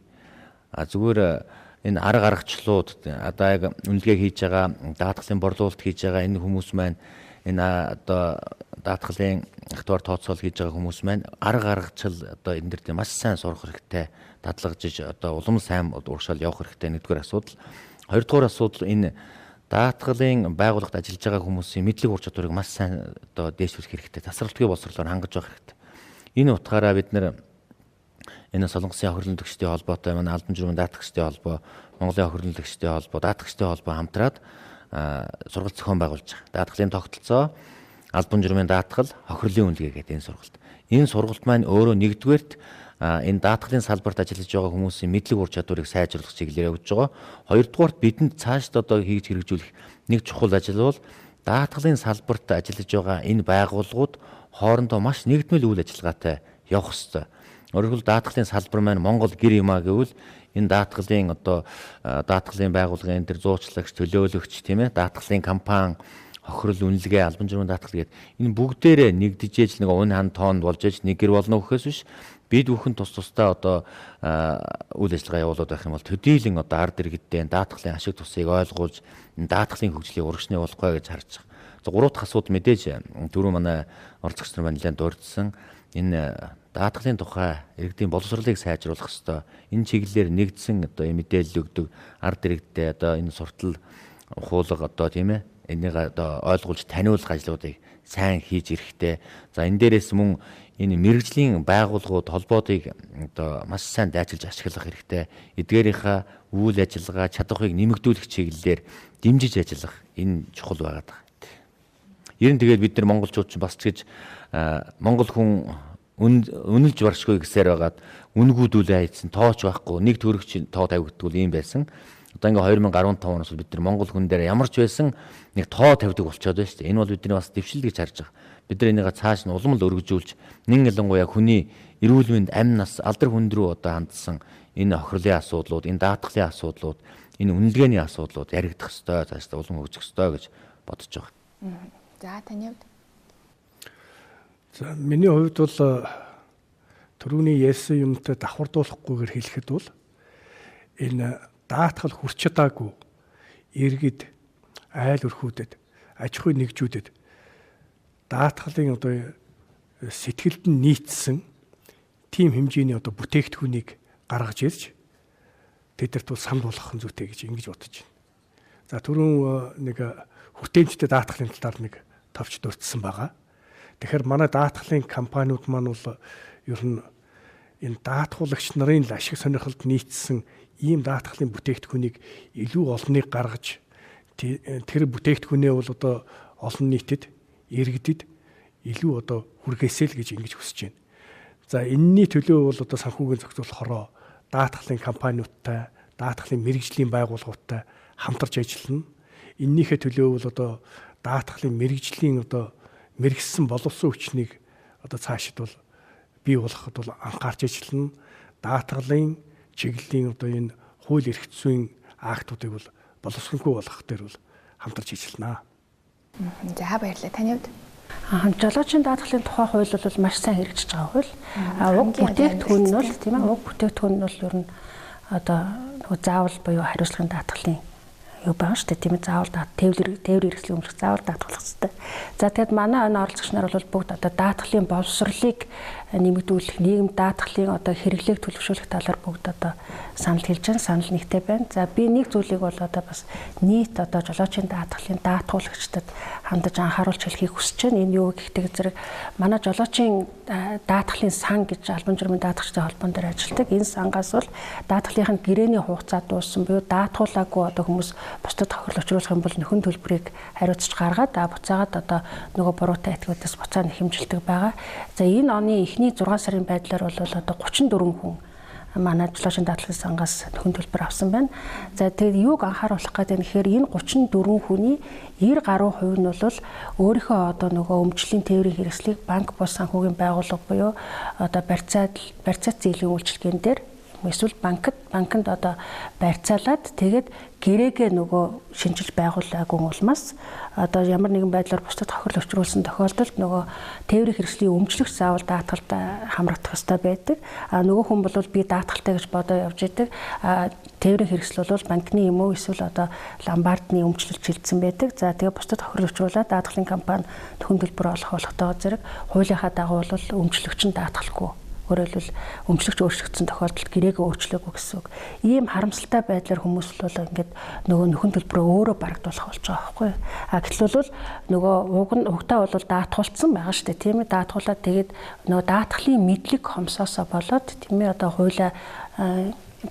Зүгээр энэ арга аргачлууд одоо яг үнэлгээ хийж байгаа, даатгалын борлуулалт хийж байгаа энэ хүмүүс маань энэ одоо даатгалын актуар тооцоол хийж байгаа хүмүүс маань арга аргачл одоо энэ дэр маш сайн сурах хэрэгтэй, дадлагжиж одоо улам сайн урагшаал явах хэрэгтэй нэгдүгээр асуудал. Хоёрдугаар асуудал энэ даатгалын байгууллагад ажиллаж байгаа хүмүүсийн мэдлэг ур чадварыг маш сайн одоо дээшлүүлэх хэрэгтэй, тасралтгүй боловсролоор хангаж явах хэрэгтэй. Энэ утгаараа бид нэр энэ Солонгосын охирлын төгсчдийн холбоотой манай албан журмын даатгчдын холбоо, Монголын охирлын төгсчдийн холбоо, даатгчдын холбоо хамтраад сургалт зохион байгуулж байгаа. Даатгалын тогтолцоо, албан журмын даатгал, охирлын үнэлгээ гэдэг энэ сургалт. Энэ сургалт маань өөрөө нэгдүгээрт энэ даатгалын салбарт ажиллаж байгаа хүмүүсийн мэдлэг ур чадварыг сайжруулах чиглэлээр явж байгаа. Хоёрдугаарт бидэнд цаашд одоо хийж хэрэгжүүлэх нэг чухал ажил бол даатгалын салбарт ажиллаж байгаа энэ байгууллагууд хоорондоо маш нэгдмэл үйл ажиллагаатай явах ёстой. Өөрөөр хэлбэл даатгалын салбар маань Монгол гэр юмаа гэвэл энэ даатгалын одоо даатгалын байгууллагын энэ зуучлагч, төлөөлөгч тийм ээ, даатгалын компани, хохирол үнэлгээ, албан журмын даатгал гэдэг энэ бүгдээрээ нэгдэж ээж нэг ун хан тоонд болж ээж нэг гэр болно гэхээс биш бид бүхэн тус тусдаа одоо үйл ажиллагаа явуулаад байх юм бол төдийлөн одоо ард иргэдтэй даатгалын ашиг тусыг ойлгуулж даатгалын хөгжлийг урагшны болохгүй гэж харж байгаа. За гурав дахь асуудал мэдээж дөрөв манай орцогч нар маань нэлээд дурдсан энэ даатгалын тухай иргэдийн боловсролыг сайжруулах ёстой. Энэ чиглэлээр нэгдсэн одоо мэдээлэл өгдөг ард иргэдтэй одоо энэ суртал ухуулга одоо тийм ээ энийг одоо ойлгуулж таниулах ажлуудыг сайн хийж ирэхтэй. За энэ дээрээс мөн энэ мэрэгжлийн байгууллагууд холбоодыг одоо маш сайн дайчилж ашиглах хэрэгтэй. Эдгээрийнхаа үйл ажиллагаа чадварыг нэмэгдүүлэх чиглэлээр дэмжиж ажиллах энэ чухал байгаад байгаа. Ер нь тэгээд бид нар монголчууд ч бас ч гэж монгол хүн үнэлж баршгүй гэсээр байгаад үнгүүдүүлээ хийсэн тооч байхгүй нэг төгрөгч тоо тавигдтгүй юм байсан. Одоо ингээ 2015 оноос бид нар монгол хүн дээр ямар ч байсан нэг тоо тавьдаг болчиход байна шүү дээ. Энэ бол бидний бас дэвшил гэж харж байгаа. Бид нар энийг цааш нь улам л өргөжүүлж нэн ялангуяа хүний эрүүл мэнд амь нас алдар хүнд рүү одоо хандсан энэ охирлын асуудлууд, энэ даатгалын асуудлууд, энэ үнэлгээний асуудлууд яригдах ёстой, цааш улам хөгжих ёстой гэж бодож байгаа. За таны хувьд. За миний хувьд бол түрүүний ярьсан юмтай давхардуулахгүйгээр хэлэхэд бол энэ даатгал хүрч чадаагүй иргэд, айл өрхүүдэд, аж ахуй нэгжүүдэд даатгалын одоо сэтгэлд нь нийцсэн тийм хэмжээний одоо бүтээгдэхүүнийг гаргаж ирж тэдэрт бол самд болгох зүйтэй гэж ингэж бодож байна. За түрүүн нэг хүртээмжтэй даатгалын талаар нэг товч дурдсан байгаа. Тэгэхээр манай даатгалын компаниуд маань бол ер нь энэ даатгуулагч нарын ашиг сонирхолд нийцсэн ийм даатгалын бүтээгдэхүүнийг илүү олныг гаргаж тэр бүтээгдэхүүнээ бол одоо олон нийтэд иргэдэд илүү одоо хүргээсэй л гэж ингэж хүсэж байна. За энэний төлөө бол одоо санхүүгийн зохицуулахороо даатгалын компаниудтай, даатгалын мэрэгжлийн байгууллагуудтай хамтарч ажиллана. Эннийхээ төлөө бол одоо даатгалын мэрэгжлийн одоо мэрэгсэн боловсон хүчнийг одоо цаашид бол бий болгоход бол анхаарч ажиллана. Даатгалын чиглэлийн одоо энэ хууль эрх зүйн актуудыг бол боловсронгүй болгох дээр бол хамтарч ажиллана. За баярлалаа. Таны хувьд? Жолоочийн даатгалын тухай хууль бол маш сайн хэрэгжиж байгаа хууль. Уг бүтээгдэхүүн нь бол тийм ээ уг бүтээгдэхүүн нь бол ер нь одоо заавал буюу хариуцлагын даатгалын юу байгаа шүү дээ тийм ээ заавал тээвэр хэрэгслийн өмчийг заавал даатгалах хэрэгтэй. За тэгэд манай энэ оролцогч нар бол бүгд одоо даатгалын боловсролыг нэмэгдүүлэх, нийгэм даатгалын одоо хэрэглээг төлөвшүүлэх талаар бүгд одоо санал хэлж байна, санал нэгтэй байна. За би нэг зүйлийг бол одоо бас нийт одоо жолоочийн даатгалын даатгуулагчдад хандаж анхааруулж хэлхийг хүсэж байна. Энэ юу гэхдээ зэрэг манай жолоочийн даатгалын сан гэж албан журмын даатгагчдын холбоон дээр ажилладаг. Энэ сангаас бол даатгалынхын гэрээний хугацаа дууссан буюу даатгуулаагүй одоо хүмүүс бусдад тохирол учруулах юм бол нөхөн төлбөрийг хариуцж гаргаад буцаагаад одоо нөгөө буруутай этгээдээс буцаа нэхэмжилдэг байгаа. За энэ оны эхний 6 сарын байдлаар бол одоо 34 хүн манай жолоочийн даатгалын сангаас нөхөн төлбөр авсан байна. За тэгээд юуг анхааруулах гэдэг нь гэхээр энэ 34 хүний 90 гаруй хувь нь бол өөрийнхөө одоо нөгөө өмчлийн тээврийн хэрэгслийг банк бус санхүүгийн байгууллага буюу одоо барьцаат зээлийн үйлчилгээнд дээр эсвэл банкнд одоо барьцаалаад тэгээд гэрээгээ нөгөө шинжилж байгуулаагүй улмаас одоо ямар нэгэн байдлаар бусдад тохирол учруулсан тохиолдолд нөгөө тээврийн хэрэгслийн өмчлөгч заавал даатгалд хамрагдах ёстой байдаг. Нөгөө хүн бол би даатгалтай гэж бодоо явж идэг. Тээврийн хэрэгсэл бол банкны юм уу эсвэл одоо ломбардны өмчлөлт шилжсэн байдаг. За тэгээ бусдад тохирол учруулаад даатгалын компани нөхөн төлбөр олох болохтой зэрэг хуулийнхаа дагуу бол өмчлөгч нь даатгалгүй. Өөрөөр хэлбэл өмчлөгч өөрчлөгдсөн тохиолдолд гэрээгээ өөрчлөөгүй гэсэн үг. Ийм харамсалтай байдлаар хүмүүс бол ингээд нөгөө нөхөн төлбөрөө өөрөө барагдуулах болж байгаа байхгүй. Гэтэл бол нөгөө угтаа бол даатгуулсан байгаа шүү дээ тийм ээ. Даатгуулаад тэгээд нөгөө даатгалын мэдлэг хомсоосоо болоод тийм ээ одоо хуулиа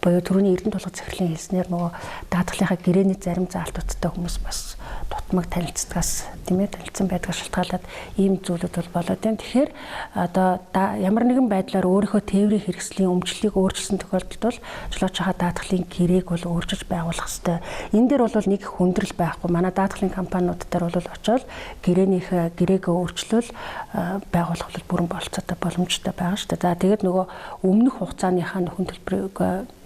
буюу түрүүний Эрдэнэ тулгын захирлын хэлснээр нөгөө даатгалынхаа гэрээний зарим заалтуудтай хүмүүс бас дутмаг танилцдагаас тийм ээ танилцсан байдгаас шалтгаалаад ийм зүйлүүд бол болоод байна. Тэгэхээр одоо ямар нэгэн байдлаар өөрийнхөө тээврийн хэрэгслийн өмчлөлийг өөрчилсөн тохиолдолд бол жолоочийнхаа даатгалын гэрээг бол өөрчилж байгуулах хэрэгтэй. Энэ дээр бол нэг хүндрэл байхгүй. Манай даатгалын компаниуд дээр бол очиод гэрээгээ өөрчлөл байгуулах бол бүрэн болцоотой боломжтой байгаа шүү дээ. За тэгээд нөгөө өмнөх хугацааныхаа нөхөн төлбөрийг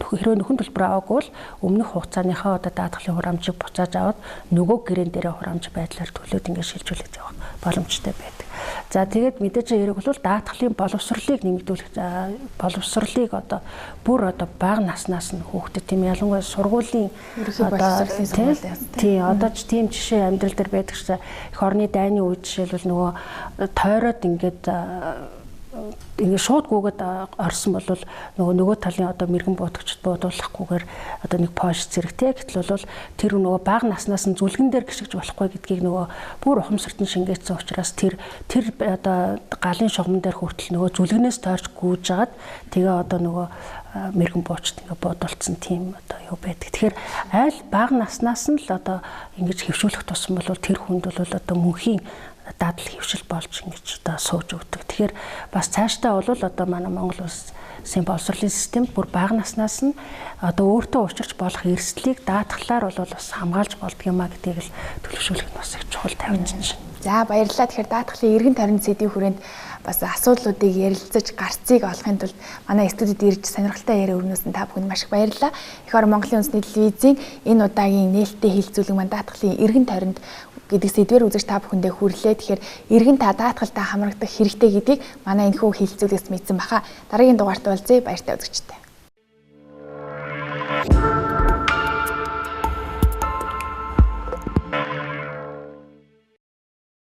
хэрвээ нөхөн төлбөр аваагүй бол өмнөх хугацааныхаа одоо даатгалын хураамжийг буцааж аваад нөгөө гэрээн дээрээ хураамж байдлаар төлөөд ингээд шилжүүлээд явах боломжтой байдаг. За тэгээд мэдээж хэрэг бол даатгалын боловсролыг нэмэгдүүлэх боловсролыг одоо бүр одоо бага наснаас нь хүүхдэд тийм ялангуяа сургуулийн одоо тийм одоо ч тийм жишээ амьдрал дээр байдаг шээ. Эх орны дайны үед жишээлбэл нөгөө тойроод ингээд шууд гүгэд орсон бол нөгөө талын одоо мэрэгэн буутагчд буудуулахгүйгээр одоо нэг пошт зэрэгтэй. Гэтэл бол тэр нөгөө бага наснаас нь зүлгэн дээр гიშгэж болохгүй гэдгийг нөгөө бүр ухамсарт нь шингээсэн учраас тэр одоо галын шугамн дээр хүртэл нөгөө зүлгэнээс тойрч гүйж агаад тэгээ одоо нөгөө мэрэгэн буучт ингээ буудуулсан тийм одоо юу байдаг. Тэгэхээр аль бага наснаас нь л одоо ингэж хөвшүүлэх тусам бол тэр хүнд бол одоо мөнхийн дадал хөвшил болж ингэж одоо сууж өгдөг. Тэгэхээр бас цаашдаа бол одоо манай Монгол улсын боловсролын систем бүр бага наснаас нь одоо өөртөө учирч болох эрсдлийг даатгалаар бол бас хамгаалж болдго юмаа гэдгийг л төлөвшүүлэх нь бас их чухал тавьж байна. За баярлалаа. Тэгэхээр даатгалын эргэн тойрон сэдвийн хүрээнд бас асуудлуудыг ярилцаж гарцыг олохын тулд манай студид ирж сонирхолтой яриа өрнөсөн та бүхэнд маш их баярлалаа. Эх орон Монголын үндэсний телевизийн энэ удаагийн нээлттэй хэлэлцүүлэг маань даатгалын эргэн тойронд гэдэг сэдвээр үзэж та бүхэндээ хүрлээ. Тэгэхээр эргэн та даатгалтай хамрагдах хэрэгтэй гэдгийг манай энэхүү хэлэлцүүлэгээс мэдсэн баха. Дараагийн дугаарт уулзъя. Баяртай үзэгчтэй.